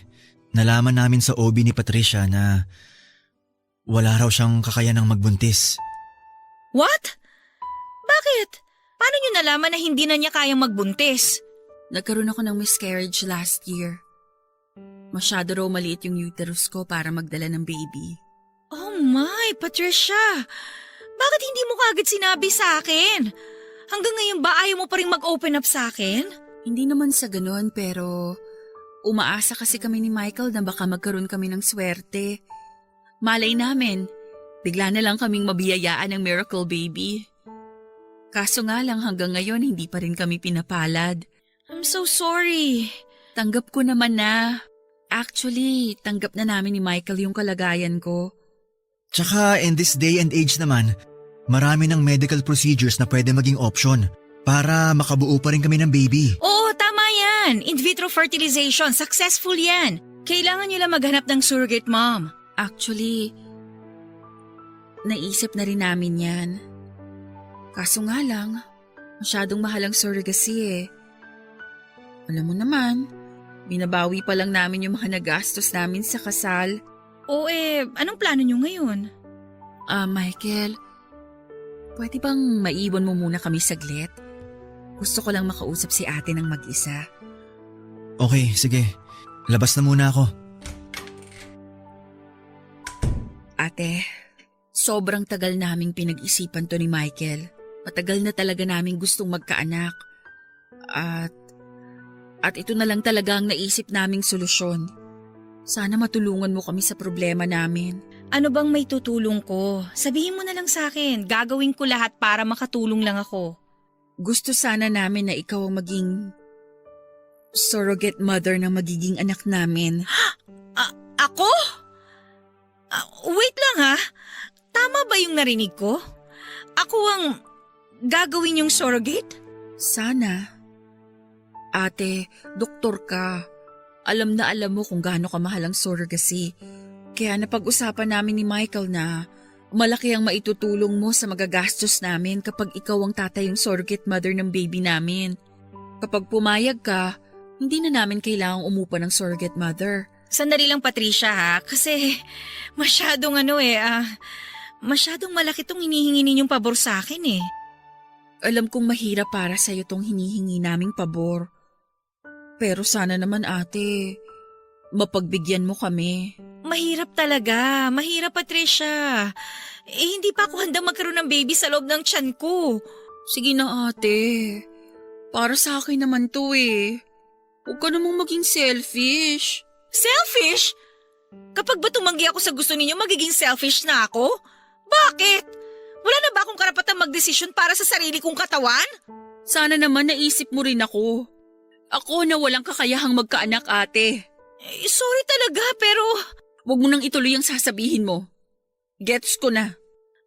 nalaman namin sa OB ni Patricia na wala raw siyang kakayanang magbuntis. What? Bakit? Paano niyo nalaman na hindi na niya kayang magbuntis? Nagkaroon ako ng miscarriage last year. Masyado raw maliit yung uterus ko para magdala ng baby. Oh my, Patricia! Bakit hindi mo kaagad sinabi sa akin? Hanggang ngayon ba ayaw mo pa rin mag-open up sa akin? Hindi naman sa ganun, pero umaasa kasi kami ni Michael na baka magkaroon kami ng swerte. Malay namin, bigla na lang kaming mabiyayaan ng miracle baby. Kaso nga lang hanggang ngayon hindi pa rin kami pinapalad. I'm so sorry. Tanggap ko naman na. Actually, tanggap na namin ni Michael yung kalagayan ko. Tsaka in this day and age naman, marami ng medical procedures na pwede maging option para makabuo pa rin kami ng baby. Oo, tama yan. In vitro fertilization, successful yan. Kailangan nila maghanap ng surrogate mom. Actually, naisip na rin namin yan. Kaso nga lang, Masyadong mahal ang surrogacy eh. Alam mo naman, binabawi pa lang namin yung mga nagastos namin sa kasal. O anong plano nyo ngayon? Michael, pwede bang maiwan mo muna kami saglit? Gusto ko lang makausap si ate ng mag-isa. Okay, sige. Labas na muna ako. Ate, sobrang tagal naming pinag-isipan to ni Michael. Matagal na talaga naming gustong magkaanak. At ito na lang talaga ang naisip naming solusyon. Sana matulungan mo kami sa problema namin. Ano bang may tutulong ko? Sabihin mo na lang sa akin. Gagawin ko lahat para makatulong lang ako. Gusto sana namin na ikaw ang maging surrogate mother ng magiging anak namin. Ako? Wait lang ha. Tama ba yung narinig ko? Ako ang gagawin yung surrogate? Sana. Ate, doktor ka. Alam na alam mo kung gaano kamahal ang surrogacy. Kaya napag-usapan namin ni Michael na malaki ang maitutulong mo sa magagastos namin kapag ikaw ang tatay yung surrogate mother ng baby namin. Kapag pumayag ka, hindi na namin kailangang umupa ng surrogate mother. Sandali lang Patricia ha. Kasi masyadong masyadong malaki tong hinihingi ninyong pabor sa akin eh. Alam kong mahirap para sa'yo tong hinihingi naming pabor. Pero sana naman ate, mapagbigyan mo kami. Mahirap talaga. Mahirap, Patricia. Hindi pa ako handang magkaroon ng baby sa loob ng tiyan ko. Sige na ate, para sa akin naman to eh. Huwag ka namang maging selfish. Selfish? Kapag ba tumanggi ako sa gusto ninyo, magiging selfish na ako? Bakit? Wala na ba akong karapatang magdesisyon para sa sarili kong katawan? Sana naman naisip mo rin ako. Ako na walang kakayahang magkaanak ate. Sorry talaga pero... Huwag mo nang ituloy ang sasabihin mo. Gets ko na.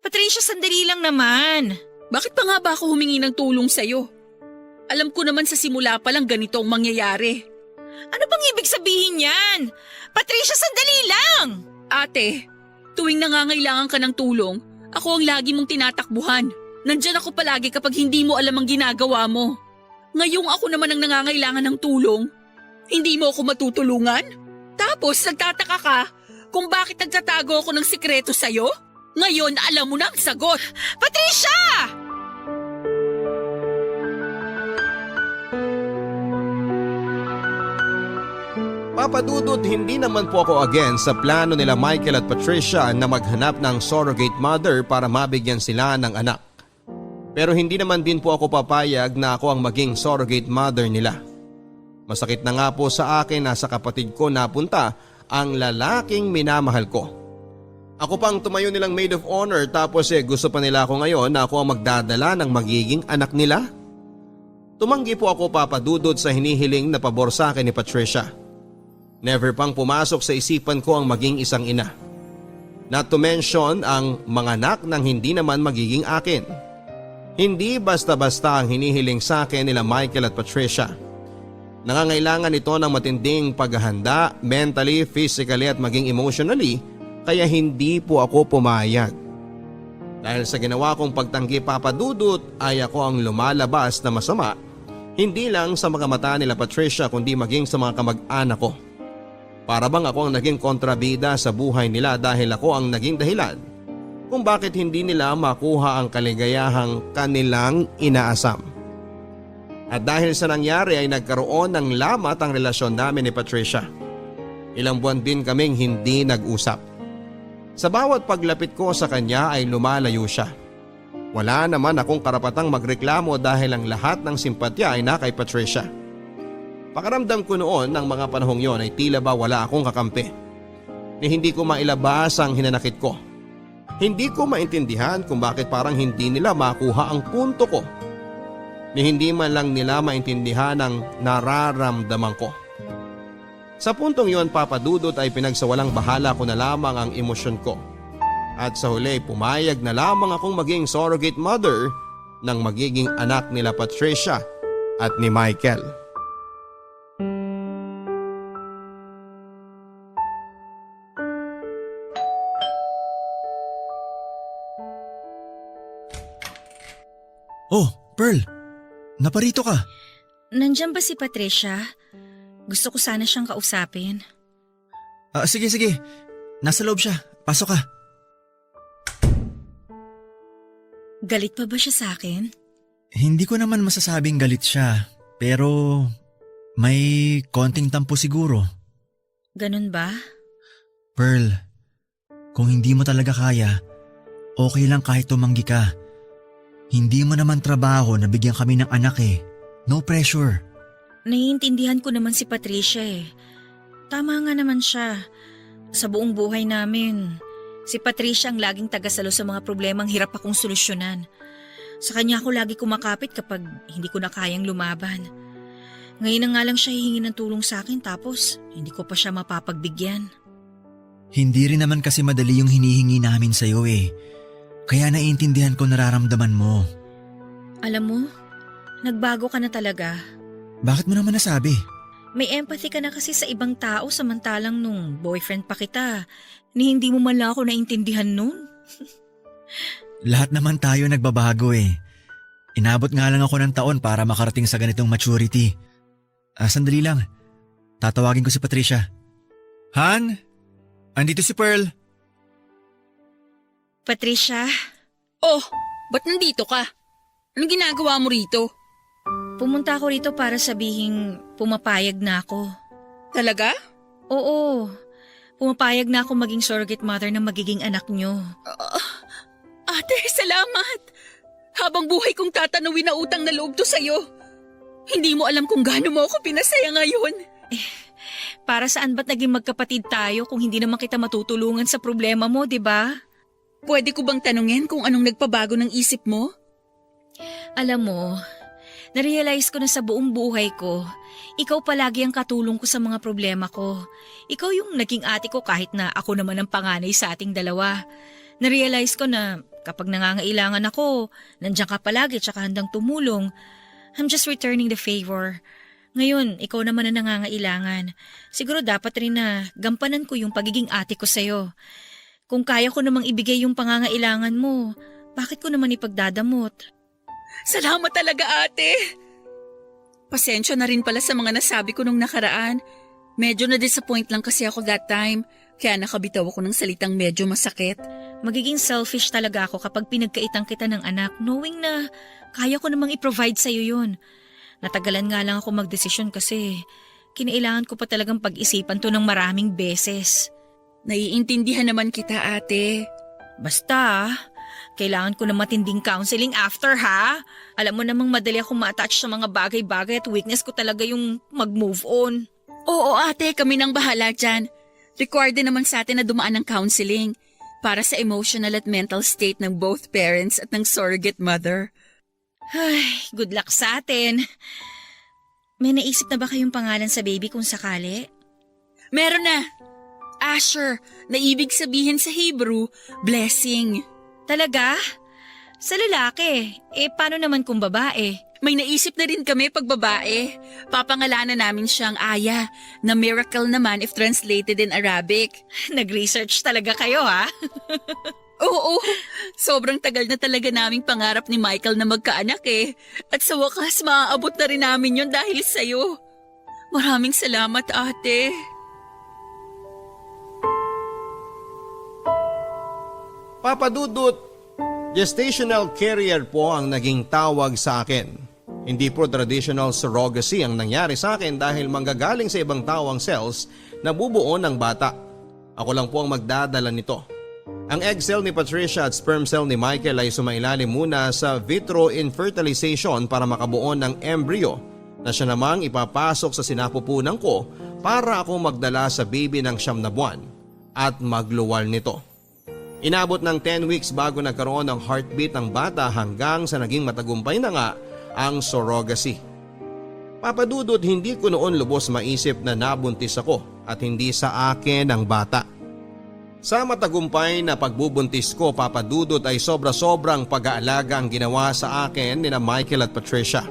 Patricia, sandali lang naman. Bakit pa nga ba ako humingi ng tulong sa'yo? Alam ko naman sa simula pa lang ganito ang mangyayari. Ano bang ibig sabihin yan? Patricia, sandali lang! Ate, tuwing nangangailangan ka ng tulong, ako ang lagi mong tinatakbuhan. Nandyan ako palagi kapag hindi mo alam ang ginagawa mo. Ngayong ako naman ang nangangailangan ng tulong, hindi mo ako matutulungan? Tapos nagtataka ka kung bakit nagtatago ako ng sikreto sa'yo? Ngayon alam mo na ang sagot. Patricia! Papadudot, hindi naman po ako against sa plano nila Michael at Patricia na maghanap ng surrogate mother para mabigyan sila ng anak. Pero hindi naman din po ako papayag na ako ang maging surrogate mother nila. Masakit na nga po sa akin na sa kapatid ko napunta ang lalaking minamahal ko. Ako pang tumayo nilang maid of honor tapos gusto pa nila ako ngayon na ako ang magdadala ng magiging anak nila. Tumanggi po ako papadudod sa hinihiling na pabor sa akin ni Patricia. Never pang pumasok sa isipan ko ang maging isang ina. Not to mention ang mga anak ng hindi naman magiging akin. Hindi basta-basta ang hinihiling sa akin nila Michael at Patricia. Nangangailangan ito ng matinding paghahanda mentally, physically at maging emotionally kaya hindi po ako pumayag. Dahil sa ginawa kong pagtanggi papadudot ay ako ang lumalabas na masama hindi lang sa mga mata nila Patricia kundi maging sa mga kamag-anak ko. Para bang ako ang naging kontrabida sa buhay nila dahil ako ang naging dahilan kung bakit hindi nila makuha ang kaligayahang kanilang inaasam. At dahil sa nangyari ay nagkaroon ng lamat ang relasyon namin ni Patricia. Ilang buwan din kaming hindi nag-usap. Sa bawat paglapit ko sa kanya ay lumalayo siya. Wala naman akong karapatang magreklamo dahil ang lahat ng simpatya ay na kay Patricia. Pakaramdam ko noon ng mga panahong yon ay tila ba wala akong kakampi. Ni hindi ko mailabas ang hinanakit ko. Hindi ko maintindihan kung bakit parang hindi nila makuha ang punto ko. Ni hindi man lang nila maintindihan ang nararamdaman ko. Sa puntong yon papadudot ay pinagsawalang bahala ko na lamang ang emosyon ko. At sa huli pumayag na lamang akong maging surrogate mother ng magiging anak nila Patricia at ni Michael. Oh, Pearl, Naparito ka. Nandyan ba si Patricia? Gusto ko sana siyang kausapin. Sige. Nasa loob siya. Pasok ka. Galit pa ba siya sa akin? Hindi ko naman masasabing galit siya. Pero may konting tampo siguro. Ganun ba? Pearl, kung hindi mo talaga kaya, okay lang kahit tumanggi ka. Hindi mo naman trabaho na bigyan kami ng anak eh. No pressure. Naiintindihan ko naman si Patricia eh. Tama nga naman siya. Sa buong buhay namin, si Patricia ang laging tagasalo sa mga problemang hirap akong solusyonan. Sa kanya ako lagi kumakapit kapag hindi ko na kayang lumaban. Ngayon na nga lang siya hihingi ng tulong sa akin tapos hindi ko pa siya mapapagbigyan. Hindi rin naman kasi madali yung hinihingi namin sa'yo eh. Kaya naiintindihan ko nararamdaman mo. Alam mo, nagbago ka na talaga. Bakit mo naman nasabi? May empathy ka na kasi sa ibang tao samantalang nung boyfriend pa kita, ni hindi mo man lang ako naintindihan nun. Lahat naman tayo nagbabago eh. Inabot nga lang ako ng taon para makarating sa ganitong maturity. Sandali lang. Tatawagin ko si Patricia. Han? Andito si Pearl. Patricia, Oh, ba't nandito ka? Anong ginagawa mo rito? pumunta ako rito para sabihing pumapayag na ako. Talaga? Oo, pumapayag na ako maging surrogate mother ng magiging anak nyo. Ate, salamat! Habang buhay kong tatanawin na utang na loob to sa'yo. Hindi mo alam kung gaano mo ako pinasaya ngayon. Para saan ba't naging magkapatid tayo kung hindi naman kita matutulungan sa problema mo, di ba? Pwede ko bang tanungin kung anong nagpabago ng isip mo? Alam mo, narealize ko na sa buong buhay ko, ikaw palagi ang katulong ko sa mga problema ko. Ikaw yung naging ate ko kahit na ako naman ang panganay sa ating dalawa. Narealize ko na kapag nangangailangan ako, nandiyan ka palagi tsaka handang tumulong. I'm just returning the favor. Ngayon, ikaw naman ang nangangailangan. Siguro dapat rin na gampanan ko yung pagiging ate ko sa'yo. Kung kaya ko namang ibigay yung pangangailangan mo, bakit ko naman ipagdadamot? Salamat talaga, ate! Pasensya na rin pala sa mga nasabi ko nung nakaraan. Medyo na-disappoint lang kasi ako that time, kaya nakabitaw ako ng salitang medyo masakit. Magiging selfish talaga ako kapag pinagkaitang kita ng anak, knowing na kaya ko namang i-provide sa'yo yun. Natagalan nga lang ako magdesisyon kasi kinailangan ko pa talagang pag-isipan to ng maraming beses. Naiintindihan naman kita, ate. Basta, kailangan ko na matinding counseling after ha. Alam mo namang madali akong ma-attach sa mga bagay-bagay at weakness ko talaga yung mag-move on. Oo, ate, kami nang bahala dyan. Required din naman sa atin na dumaan ng counseling para sa emotional at mental state ng both parents at ng surrogate mother. Ay, good luck sa atin. May naisip na ba kayong pangalan sa baby kung sakali? Meron na. Asher, na ibig sabihin sa Hebrew, blessing. Talaga? Sa lalaki. Paano naman kung babae? May naisip na rin kami pag babae. Papangalanan namin siyang Aya, na miracle naman if translated in Arabic. Nag-research talaga kayo ha? Oo, sobrang tagal na talaga naming pangarap ni Michael na magkaanak eh. At sa wakas, maaabot na rin namin yon dahil sa'yo. Maraming salamat, ate. Papa Dudut, gestational carrier po ang naging tawag sa akin. Hindi po traditional surrogacy ang nangyari sa akin dahil manggagaling sa ibang tao ang cells na bubuo ng bata. Ako lang po ang magdadala nito. Ang egg cell ni Patricia at sperm cell ni Michael ay sumailalim muna sa vitro infertilization para makabuo ng embryo na siya namang ipapasok sa sinapupunan ko para ako magdala sa baby ng 9 na buwan at magluwal nito. Inabot ng 10 weeks bago nagkaroon ng heartbeat ng bata hanggang sa naging matagumpay na nga ang surrogacy. Papadudot, hindi ko noon lubos maisip na nabuntis ako at hindi sa akin ang bata. Sa matagumpay na pagbubuntis ko, Papadudot, ay sobra-sobrang pag-aalaga ang ginawa sa akin nina Michael at Patricia.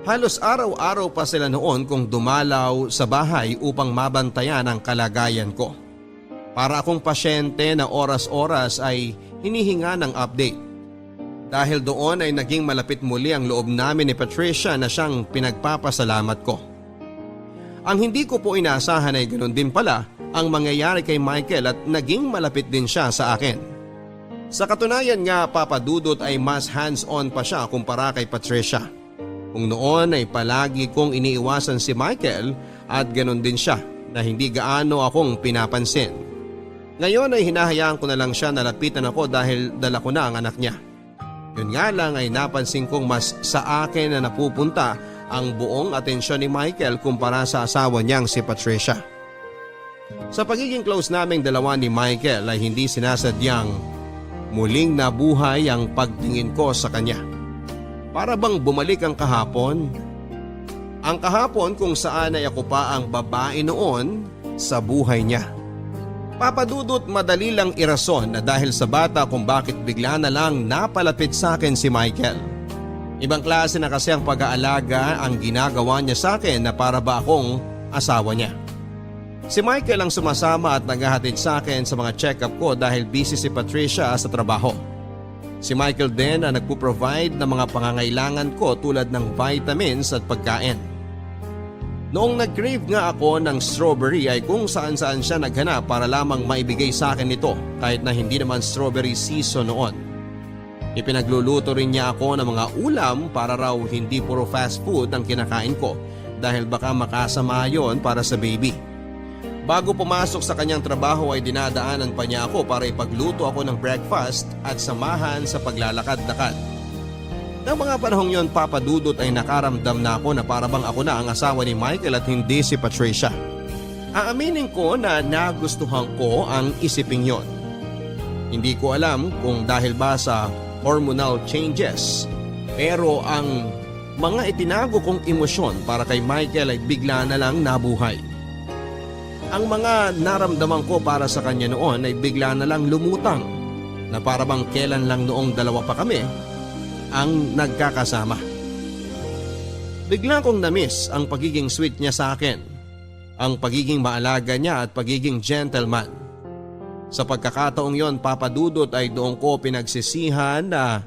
Halos araw-araw pa sila noon kung dumalaw sa bahay upang mabantayan ang kalagayan ko. Para akong pasyente na oras-oras ay hinihinga ng update. Dahil doon ay naging malapit muli ang loob namin ni Patricia na siyang pinagpapasalamat ko. Ang hindi ko po inaasahan ay ganoon din pala ang mangyayari kay Michael at naging malapit din siya sa akin. Sa katunayan nga, Papa Dudut, ay mas hands-on pa siya kumpara kay Patricia. Kung noon ay palagi kong iniiwasan si Michael at ganoon din siya na hindi gaano akong pinapansin. Ngayon ay hinahayaan ko na lang siya na lapitan ako dahil dala ko na ang anak niya. Yun nga lang ay napansin kong mas sa akin na napupunta ang buong atensyon ni Michael kumpara sa asawa niyang si Patricia. Sa pagiging close naming dalawa ni Michael ay hindi sinasadyang muling nabuhay ang pagtingin ko sa kanya. Para bang bumalik ang kahapon? Ang kahapon kung saan ay ako pa ang babae noon sa buhay niya. Papa Dudut, madali lang irason na dahil sa bata kung bakit bigla na lang napalapit sa akin si Michael. Ibang klase na kasi ang pag-aalaga ang ginagawa niya sa akin na para ba akong asawa niya. Si Michael ang sumasama at naghahatid sa akin sa mga check-up ko dahil busy si Patricia sa trabaho. Si Michael din ang nagpo-provide ng mga pangangailangan ko tulad ng vitamins at pagkain. Noong nag-crave nga ako ng strawberry ay kung saan-saan siya naghanap para lamang maibigay sa akin ito kahit na hindi naman strawberry season noon. Ipinagluluto rin niya ako ng mga ulam para raw hindi puro fast food ang kinakain ko dahil baka makasama yon para sa baby. Bago pumasok sa kanyang trabaho ay dinadaanan pa niya ako para ipagluto ako ng breakfast at samahan sa paglalakad-lakad. Nang mga panahong yon, Papa Dudut, ay nakaramdam na ako na parabang ako na ang asawa ni Michael at hindi si Patricia. Aaminin ko na nagustuhan ko ang isiping yon. Hindi ko alam kung dahil ba sa hormonal changes, pero ang mga itinago kong emosyon para kay Michael ay bigla na lang nabuhay. Ang mga naramdaman ko para sa kanya noon ay bigla na lang lumutang na parabang kailan lang noong dalawa pa kami ang nagkakasama. Bigla kong na-miss ang pagiging sweet niya sa akin, ang pagiging maalaga niya at pagiging gentleman. Sa pagkakataong yon, Papa Dudut, ay doon ko pinagsisihan na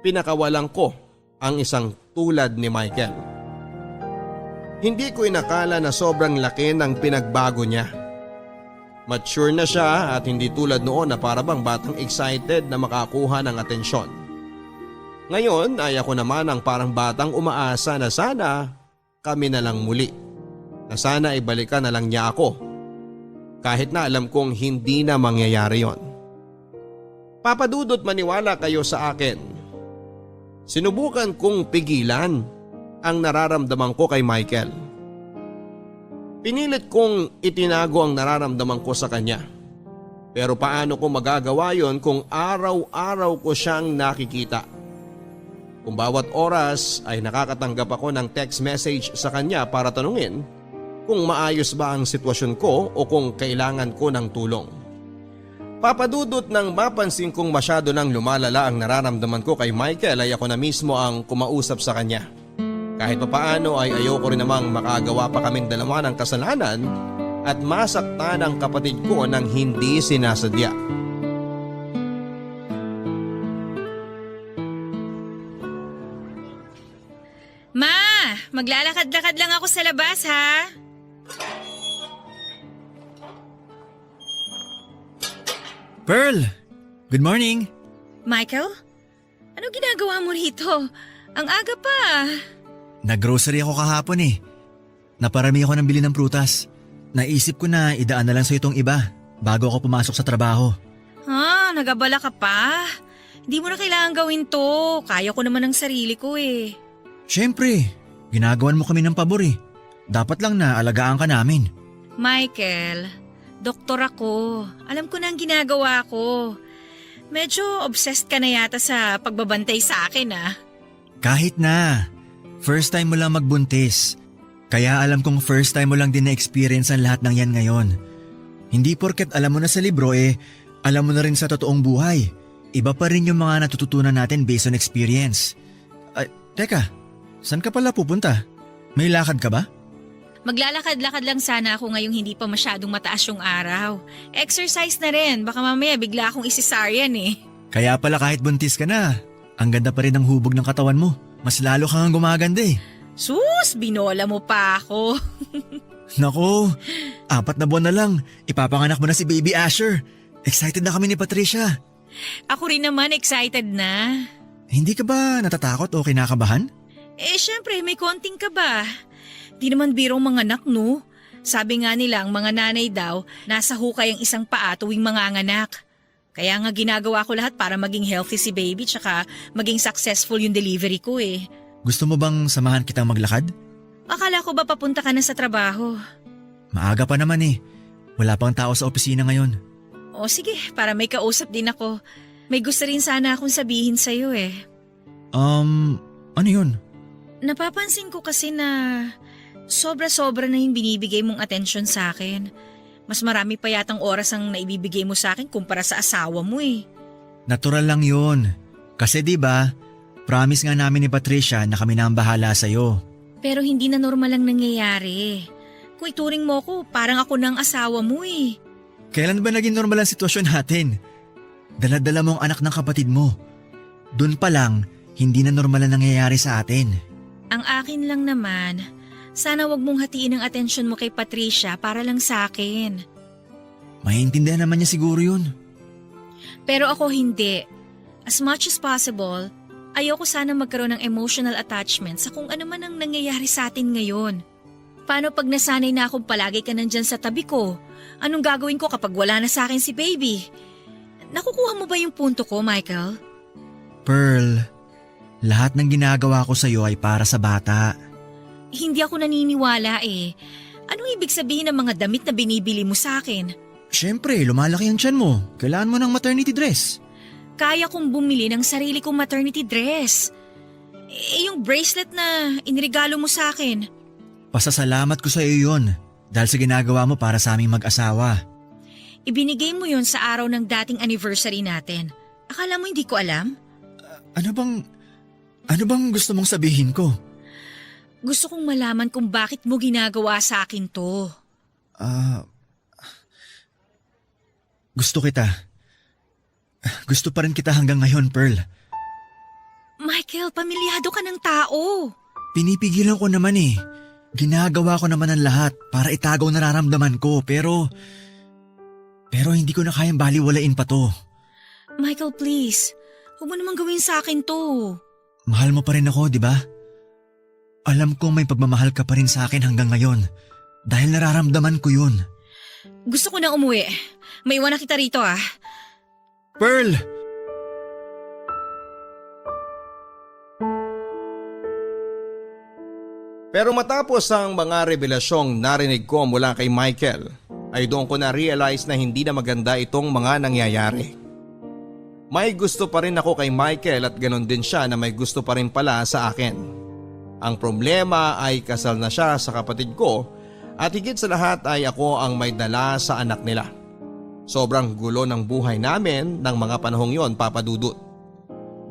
pinakawalan ko ang isang tulad ni Michael. Hindi ko inakala na sobrang laki ng pinagbago niya. Mature na siya at hindi tulad noon na parabang batang excited na makakuha ng atensyon. Ngayon ay ako naman ang parang batang umaasa na sana kami na lang muli. Na sana ibalikan na lang niya ako. Kahit na alam kong hindi na mangyayari yon. Papa Dudut, maniwala kayo sa akin. Sinubukan kong pigilan ang nararamdaman ko kay Michael. Pinilit kong itinago ang nararamdaman ko sa kanya. Pero paano ko magagawa yon kung araw-araw ko siyang nakikita? Kung bawat oras ay nakakatanggap ako ng text message sa kanya para tanungin kung maayos ba ang sitwasyon ko o kung kailangan ko ng tulong. Papa Dudut, nang mapansin kong masyado nang lumalala ang nararamdaman ko kay Michael ay ako na mismo ang kumausap sa kanya. Kahit papaano ay ayoko rin namang makagawa pa kaming dalawa ng kasalanan at masaktan ang kapatid ko nang hindi sinasadya. Ma, maglalakad-lakad lang ako sa labas, ha? Pearl! Good morning! Michael? Ano ginagawa mo rito? Ang aga pa. Nag-grocery ako kahapon eh. Naparami ako ng bili ng prutas. Naisip ko na idaan na lang sa itong iba bago ako pumasok sa trabaho. Nagabala ka pa? Hindi mo na kailangan gawin to. Kaya ko naman ng sarili ko eh. Siyempre, ginagawan mo kami ng pabor eh. Dapat lang na alagaan ka namin. Michael, doktor ako. Alam ko na ang ginagawa ko. Medyo obsessed ka na yata sa pagbabantay sa akin, ah. Kahit na. First time mo lang magbuntis. Kaya alam kong first time mo lang din na-experience ang lahat ng yan ngayon. Hindi porket alam mo na sa libro alam mo na rin sa totoong buhay. Iba pa rin yung mga natututunan natin based on experience. Teka, saan ka pala pupunta? May lakad ka ba? Maglalakad-lakad lang sana ako ngayong hindi pa masyadong mataas yung araw. Exercise na rin, baka mamaya bigla akong isisaryan eh. Kaya pala kahit buntis ka na, Ang ganda pa rin ng hubog ng katawan mo. Mas lalo kang gumaganda eh. Sus, binola mo pa ako. Nako, 4 na buwan na lang. Ipapanganak mo na si Baby Asher. Excited na kami ni Patricia. Ako rin naman excited na. Hindi ka ba natatakot o kinakabahan? Syempre, may konting ka ba? Di naman birong mga anak, no? Sabi nga nila, ang mga nanay daw, nasa hukay ang isang paa tuwing manganganak. Kaya nga ginagawa ko lahat para maging healthy si baby tsaka maging successful yung delivery ko eh. Gusto mo bang samahan kitang maglakad? Akala ko ba papunta ka na sa trabaho? Maaga pa naman eh. Wala pang tao sa opisina ngayon. O sige, para may kausap din ako. May gusto rin sana akong sabihin sa'yo eh. Ano yun? Napapansin ko kasi na sobra-sobra na yung binibigay mong atensyon sa akin. Mas marami pa yatang oras ang naibibigay mo sa akin kumpara sa asawa mo eh. Natural lang yun. Kasi 'di ba, promise nga namin ni Patricia na kami na ang bahala sa'yo. Pero hindi na normal ang nangyayari. Kung ituring mo ko, parang ako na ang asawa mo eh. Kailan ba naging normal ang sitwasyon natin? Dala-dala mo ang anak ng kapatid mo. Doon pa lang, hindi na normal ang nangyayari sa atin. Ang akin lang naman, sana wag mong hatiin ang atensyon mo kay Patricia para lang sa akin. Maiintindihan naman niya siguro yun. Pero ako hindi. As much as possible, ayoko sana magkaroon ng emotional attachment sa kung ano man ang nangyayari sa atin ngayon. Paano pag nasanay na akong palagi ka nandyan sa tabi ko? Anong gagawin ko kapag wala na sa akin si baby? Nakukuha mo ba yung punto ko, Michael? Pearl, lahat ng ginagawa ko sa'yo ay para sa bata. Hindi ako naniniwala eh. Anong ibig sabihin ng mga damit na binibili mo sa akin? Siyempre, lumalaki ang tiyan mo. Kailangan mo ng maternity dress. Kaya kong bumili ng sarili kong maternity dress. Yung bracelet na inregalo mo sa akin. Pasasalamat ko sa iyo yun dahil sa ginagawa mo para sa aming mag-asawa. Ibinigay mo yon sa araw ng dating anniversary natin. Akala mo hindi ko alam? Ano bang gusto mong sabihin ko? Gusto kong malaman kung bakit mo ginagawa sa akin to. Gusto kita. Gusto pa rin kita hanggang ngayon, Pearl. Michael, pamilyado ka ng tao. Pinipigilan ko naman eh. Ginagawa ko naman ang lahat para itagaw nararamdaman ko pero hindi ko na kayang baliwalain pa to. Michael, please. Huwag mo naman gawin sa akin to. Mahal mo pa rin ako, di ba? Alam kong may pagmamahal ka pa rin sa akin hanggang ngayon dahil nararamdaman ko yun. Gusto ko na umuwi. May iwan na kita rito ah. Pearl! Pero matapos ang mga revelasyong narinig ko mula kay Michael, ay doon ko na-realize na hindi na maganda itong mga nangyayari. May gusto pa rin ako kay Michael at ganon din siya na may gusto pa rin pala sa akin. Ang problema ay kasal na siya sa kapatid ko at higit sa lahat ay ako ang may dala sa anak nila. Sobrang gulo ng buhay namin ng mga panahong yon, Papa Dudut.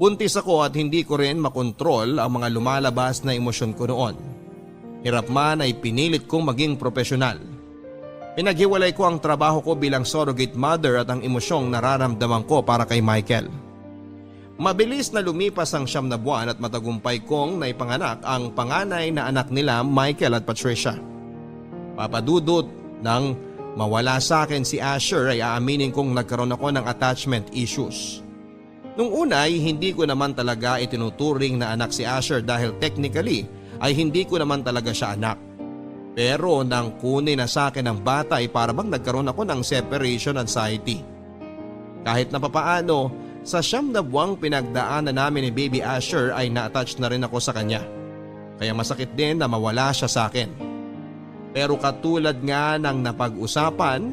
Buntis ako at hindi ko rin makontrol ang mga lumalabas na emosyon ko noon. Hirap man ay pinilit kong maging profesional. Pinaghiwalay ko ang trabaho ko bilang surrogate mother at ang emosyong nararamdaman ko para kay Michael. Mabilis na lumipas ang 9 na buwan at matagumpay kong naipanganak ang panganay na anak nila Michael at Patricia. Papadudot, nang mawala sa akin si Asher ay aaminin kong nagkaroon ako ng attachment issues. Nung una ay hindi ko naman talaga itinuturing na anak si Asher dahil technically ay hindi ko naman talaga siya anak. Pero nang kunin na sa akin ang bata ay para bang nagkaroon ako ng separation anxiety. Kahit na papaano, sa 9 na buwang pinagdaanan namin ni Baby Asher ay na-attach na rin ako sa kanya. Kaya masakit din na mawala siya sa akin. Pero katulad nga ng napag-usapan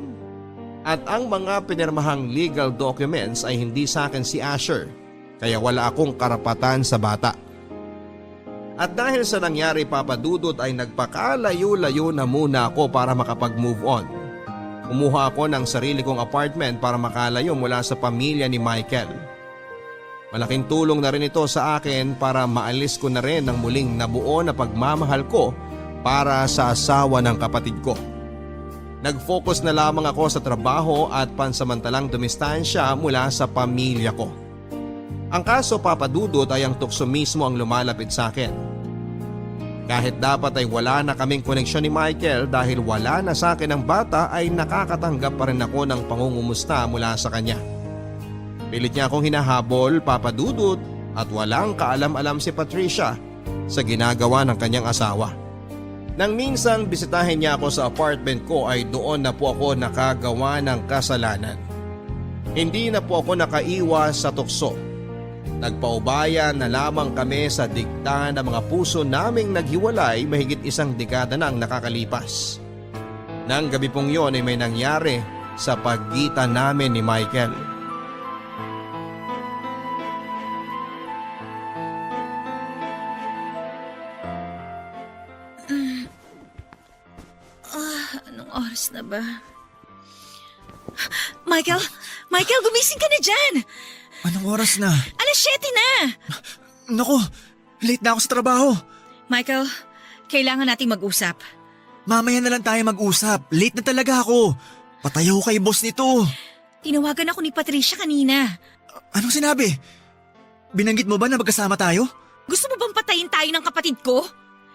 at ang mga pinirmahang legal documents ay hindi sa akin si Asher, kaya wala akong karapatan sa bata. At dahil sa nangyari, Papa Dudut, ay nagpakalayo-layo na muna ako para makapag-move on. Kumuha ako ng sarili kong apartment para makalayo mula sa pamilya ni Michael. Malaking tulong na rin ito sa akin para maalis ko na rin ang muling nabuo na pagmamahal ko para sa asawa ng kapatid ko. Nag-focus na lamang ako sa trabaho at pansamantalang dumistansya mula sa pamilya ko. Ang kaso Papa Dudut ay ang tukso mismo ang lumalapit sa akin. Kahit dapat ay wala na kaming koneksyon ni Michael dahil wala na sa akin ang bata ay nakakatanggap pa rin ako ng pangungumusta mula sa kanya. Pilit niya akong hinahabol, Papa Dudut, at walang kaalam-alam si Patricia sa ginagawa ng kanyang asawa. Nang minsang bisitahin niya ako sa apartment ko ay doon na po ako nakagawa ng kasalanan. Hindi na po ako nakaiwas sa tukso. Nagpaubaya na lamang kami sa dikta ng mga puso naming naghiwalay mahigit 1 dekada na ang nakakalipas. Nang gabi pong yon ay may nangyari sa pagitan namin ni Michael. Anong oras na ba? Michael! Michael, gumising ka na dyan! Anong oras na? 7:00 na! Naku, late na ako sa trabaho. Michael, kailangan nating mag-usap. Mamaya na lang tayo mag-usap. Late na talaga ako. Patayo kay boss nito. Tinawagan ako ni Patricia kanina. Anong sinabi? Binanggit mo ba na magkasama tayo? Gusto mo bang patayin tayo ng kapatid ko?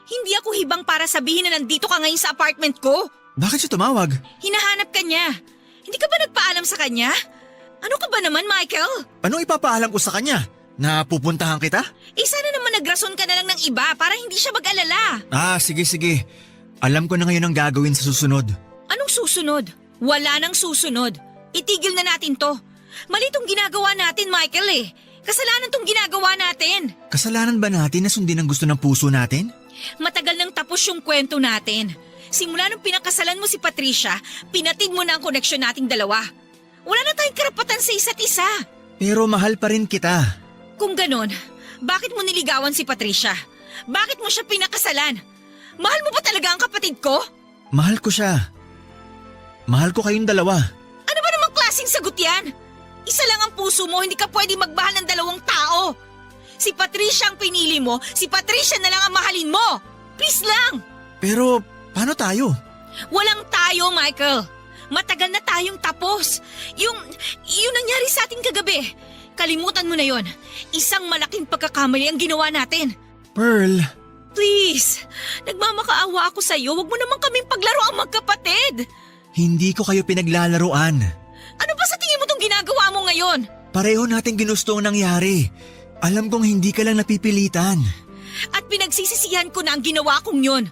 Hindi ako hibang para sabihin na nandito ka ngayon sa apartment ko. Bakit siya tumawag? Hinahanap ka niya. Hindi ka ba nagpaalam sa kanya? Ano ka ba naman, Michael? Anong ipapaalam ko sa kanya? Na pupuntahan kita? Sana naman nagrason ka na lang ng iba para hindi siya mag-alala. Sige. Alam ko na ngayon ang gagawin sa susunod. Anong susunod? Wala nang susunod. Itigil na natin to. Mali tong ginagawa natin, Michael eh. Kasalanan tong ginagawa natin. Kasalanan ba natin na sundin ang gusto ng puso natin? Matagal nang tapos yung kwento natin. Simula nung pinakasalan mo si Patricia, pinatid mo na ang koneksyon nating dalawa. Wala na tayong karapatan sa isa't isa. Pero mahal pa rin kita. Kung ganon, bakit mo niligawan si Patricia? Bakit mo siya pinakasalan? Mahal mo ba talaga ang kapatid ko? Mahal ko siya. Mahal ko kayong dalawa. Ano ba namang klaseng sagot yan? Isa lang ang puso mo, hindi ka pwede magmahal ng 2 tao. Si Patricia ang pinili mo, si Patricia na lang ang mahalin mo. Please lang. Pero paano tayo? Walang tayo, Michael. Matagal na tayong tapos. Yung nangyari sa atin kagabi. Kalimutan mo na yon. Isang malaking pagkakamali ang ginawa natin. Pearl. Please, nagmamakaawa ako sa'yo. Huwag mo naman kaming paglaro ang magkapatid. Hindi ko kayo pinaglalaroan. Ano ba sa tingin mo tong ginagawa mo ngayon? Pareho natin ginusto ang nangyari. Alam kong hindi ka lang napipilitan. At pinagsisisihan ko na ang ginawa kong yun.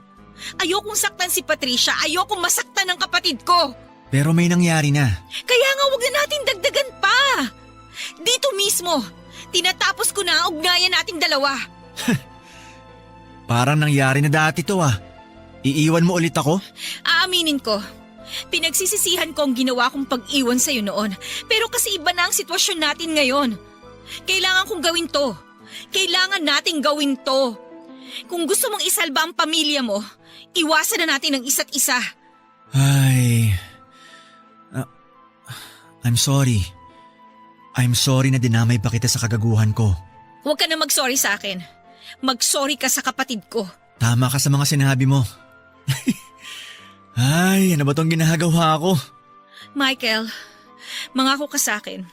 Ayokong saktan si Patricia. Ayokong masaktan ang kapatid ko. Pero may nangyari na. Kaya nga huwag na natin dagdagan pa. Dito mismo, tinatapos ko na ang ugnayan nating dalawa. Parang nangyari na dati to ah. Iiwan mo ulit ako? Aaminin ko, pinagsisisihan ko ang ginawa kong pag-iwan sa'yo noon. Pero kasi iba na ang sitwasyon natin ngayon. Kailangan kong gawin to. Kailangan nating gawin to. Kung gusto mong isalba ang pamilya mo, iwasan na natin ang isa't isa. Ay... I'm sorry. I'm sorry na dinamay pa kita sa kagaguhan ko. Huwag ka na mag-sorry sa akin. Mag-sorry ka sa kapatid ko. Tama ka sa mga sinabi mo. Ay, ano ba tong ginagawa ko? Michael, mangako ka sa akin.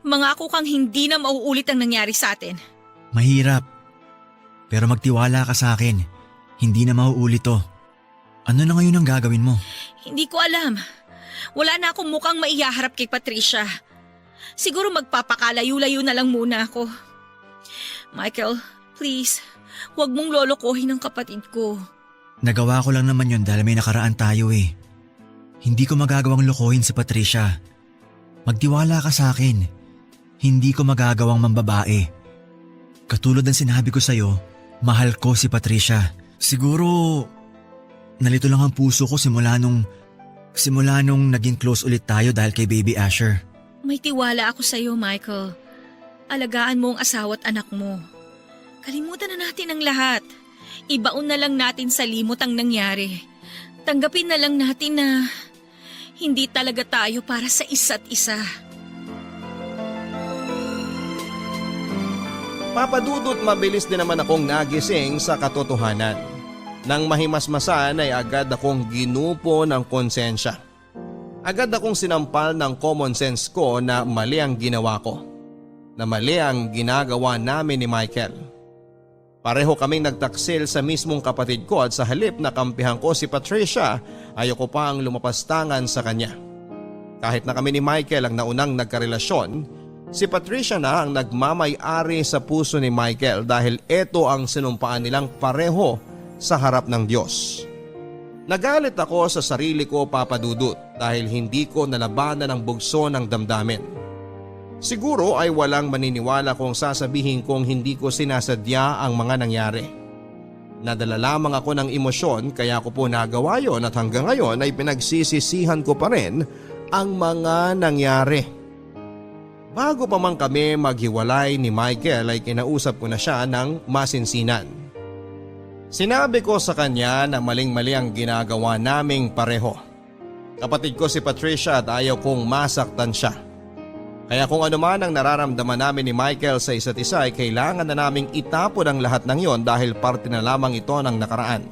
Mangako kang hindi na mauulit ang nangyari sa atin. Mahirap. Pero magtiwala ka sa akin. Hindi na mauulit to. Ano na ngayon ang gagawin mo? Hindi ko alam. Wala na akong mukhang maihaharap kay Patricia. Siguro magpapakalayo-layo na lang muna ako. Michael, please, huwag mong lolokohin ang kapatid ko. Nagawa ko lang naman yun dahil may nakaraan tayo eh. Hindi ko magagawang lokohin si Patricia. Magtiwala ka sa akin. Hindi ko magagawang mambabae. Katulad ng sinabi ko sa'yo, mahal ko si Patricia. Siguro, nalito lang ang puso ko simula nung naging close ulit tayo dahil kay Baby Asher. May tiwala ako sa'yo, Michael. Alagaan mo ang asawa at anak mo. Kalimutan na natin ang lahat. Ibaon na lang natin sa limot ang nangyari. Tanggapin na lang natin na hindi talaga tayo para sa isa't isa. Papa Dudut, mabilis din naman akong nagising sa katotohanan. Nang mahimasmasan ay agad akong ginupo ng konsensya. Agad akong sinampal ng common sense ko na mali ang ginawa ko. na mali ang ginagawa namin ni Michael. Pareho kaming nagtaksil sa mismong kapatid ko at sa halip na kampihan ko si Patricia, ayoko pa ang lumapastangan sa kanya. Kahit na kami ni Michael ang naunang nagkarelasyon, si Patricia na ang nagmamay-ari sa puso ni Michael dahil ito ang sinumpaan nilang pareho sa harap ng Diyos. Nagalit ako sa sarili ko, Papa Dudut, dahil hindi ko nalabanan ang bugso ng damdamin. Siguro ay walang maniniwala kung sasabihin kong hindi ko sinasadya ang mga nangyari. Nadala lamang ako ng emosyon kaya ko po nagawa yon at hanggang ngayon ay pinagsisisihan ko pa rin ang mga nangyari. Bago pa man kami maghiwalay ni Michael ay kinausap ko na siya ng masinsinan. Sinabi ko sa kanya na maling-mali ang ginagawa naming pareho. Kapatid ko si Patricia at ayaw kong masaktan siya. Kaya kung ano man ang nararamdaman namin ni Michael sa isa't isa ay kailangan na naming itapon ang lahat ng yon dahil parte na lamang ito ng nakaraan.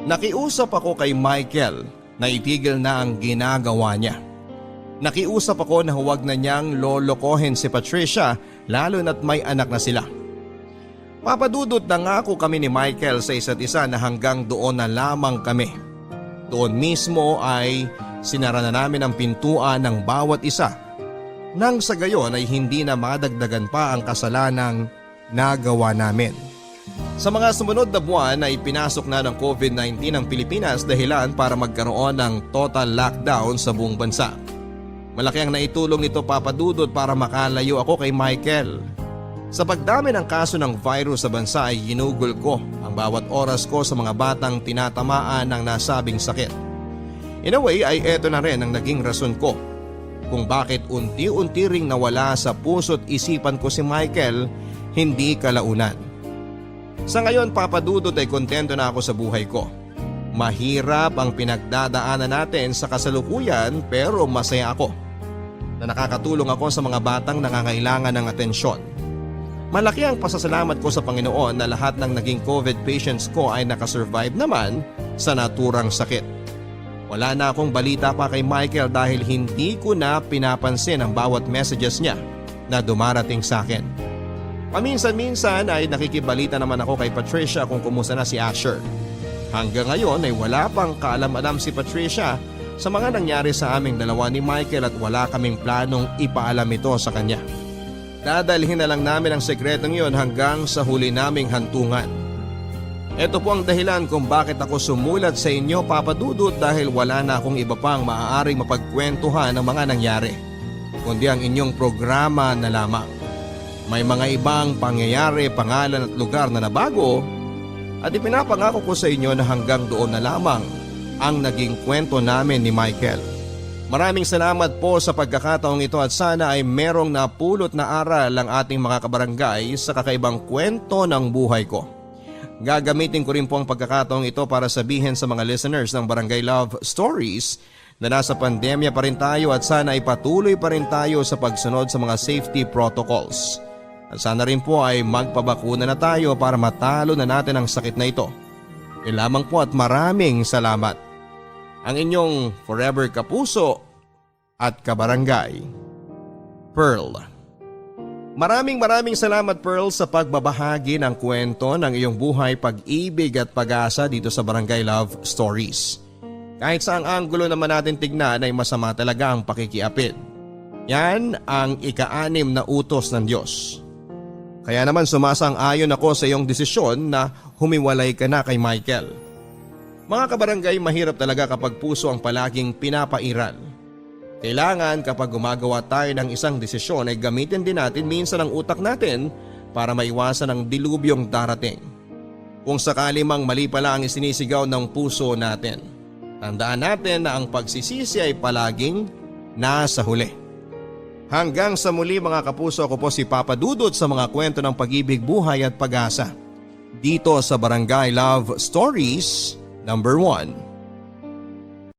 Nakiusap ako kay Michael na itigil na ang ginagawa niya. Nakiusap ako na huwag na niyang lolokohin si Patricia lalo na't may anak na sila. Papadudot na ngako kami ni Michael sa isa't isa na hanggang doon na lamang kami. Doon mismo ay sinara na namin ang pintuan ng bawat isa. Nang sa gayon ay hindi na madagdagan pa ang kasalanang nagawa namin. Sa mga sumunod na buwan ay pinasok na ng COVID-19 ang Pilipinas dahilan para magkaroon ng total lockdown sa buong bansa. Malaki ang naitulong nito, Papa Dudut, para makalayo ako kay Michael. Sa pagdami ng kaso ng virus sa bansa ay ginugol ko ang bawat oras ko sa mga batang tinatamaan ng nasabing sakit. In a way ay eto na rin ang naging rason ko kung bakit unti-unti ring nawala sa puso't isipan ko si Michael, hindi kalaunan. Sa ngayon, Papa Dudut, ay kontento na ako sa buhay ko. Mahirap ang pinagdadaanan natin sa kasalukuyan pero masaya ako na nakakatulong ako sa mga batang nangangailangan ng atensyon. Malaki ang pasasalamat ko sa Panginoon na lahat ng naging COVID patients ko ay nakasurvive naman sa naturang sakit. Wala na akong balita pa kay Michael dahil hindi ko na pinapansin ang bawat messages niya na dumarating sa akin. Paminsan-minsan ay nakikibalita naman ako kay Patricia kung kumusta na si Asher. Hanggang ngayon ay wala pang kaalam-alam si Patricia sa mga nangyari sa aming dalawa ni Michael at wala kaming planong ipaalam ito sa kanya. Dadalhin na lang namin ang sekretong iyon hanggang sa huli naming hantungan. Ito po ang dahilan kung bakit ako sumulat sa inyo, Papa Dudut, dahil wala na akong iba pang maaaring mapagkwentuhan ng mga nangyari, kundi ang inyong programa na lamang. May mga ibang pangyayari, pangalan at lugar na nabago at ipinapangako ko sa inyo na hanggang doon na lamang ang naging kwento namin ni Michael. Maraming salamat po sa pagkakataong ito at sana ay merong napulot na aral ang ating mga kabarangay sa kakaibang kwento ng buhay ko. Gagamitin ko rin po ang pagkakataong ito para sabihin sa mga listeners ng Barangay Love Stories na nasa pandemya pa rin tayo at sana ay patuloy pa rin tayo sa pagsunod sa mga safety protocols. At sana rin po ay magpabakuna na tayo para matalo na natin ang sakit na ito. Yan lamang po at maraming salamat. Ang inyong forever kapuso at kabarangay, Pearl. Maraming salamat, Pearl, sa pagbabahagi ng kwento ng iyong buhay, pag-ibig at pag-asa dito sa Barangay Love Stories. Kahit saang anggulo naman natin tignan ay masama talaga ang pakikiapid. Yan ang ika-6 na utos ng Diyos. Kaya naman sumasang-ayon ako sa iyong desisyon na humiwalay ka na kay Michael. Mga kabarangay, mahirap talaga kapag puso ang palaging pinapairal. Kailangan kapag gumagawa tayo ng isang desisyon ay gamitin din natin minsan ang utak natin para maiwasan ang dilubyong darating. Kung sakali mang mali pala ang isinisigaw ng puso natin, tandaan natin na ang pagsisisi ay palaging nasa huli. Hanggang sa muli mga kapuso, ako po si Papa Dudut sa mga kwento ng pag-ibig, buhay at pag-asa. Dito sa Barangay Love Stories #1.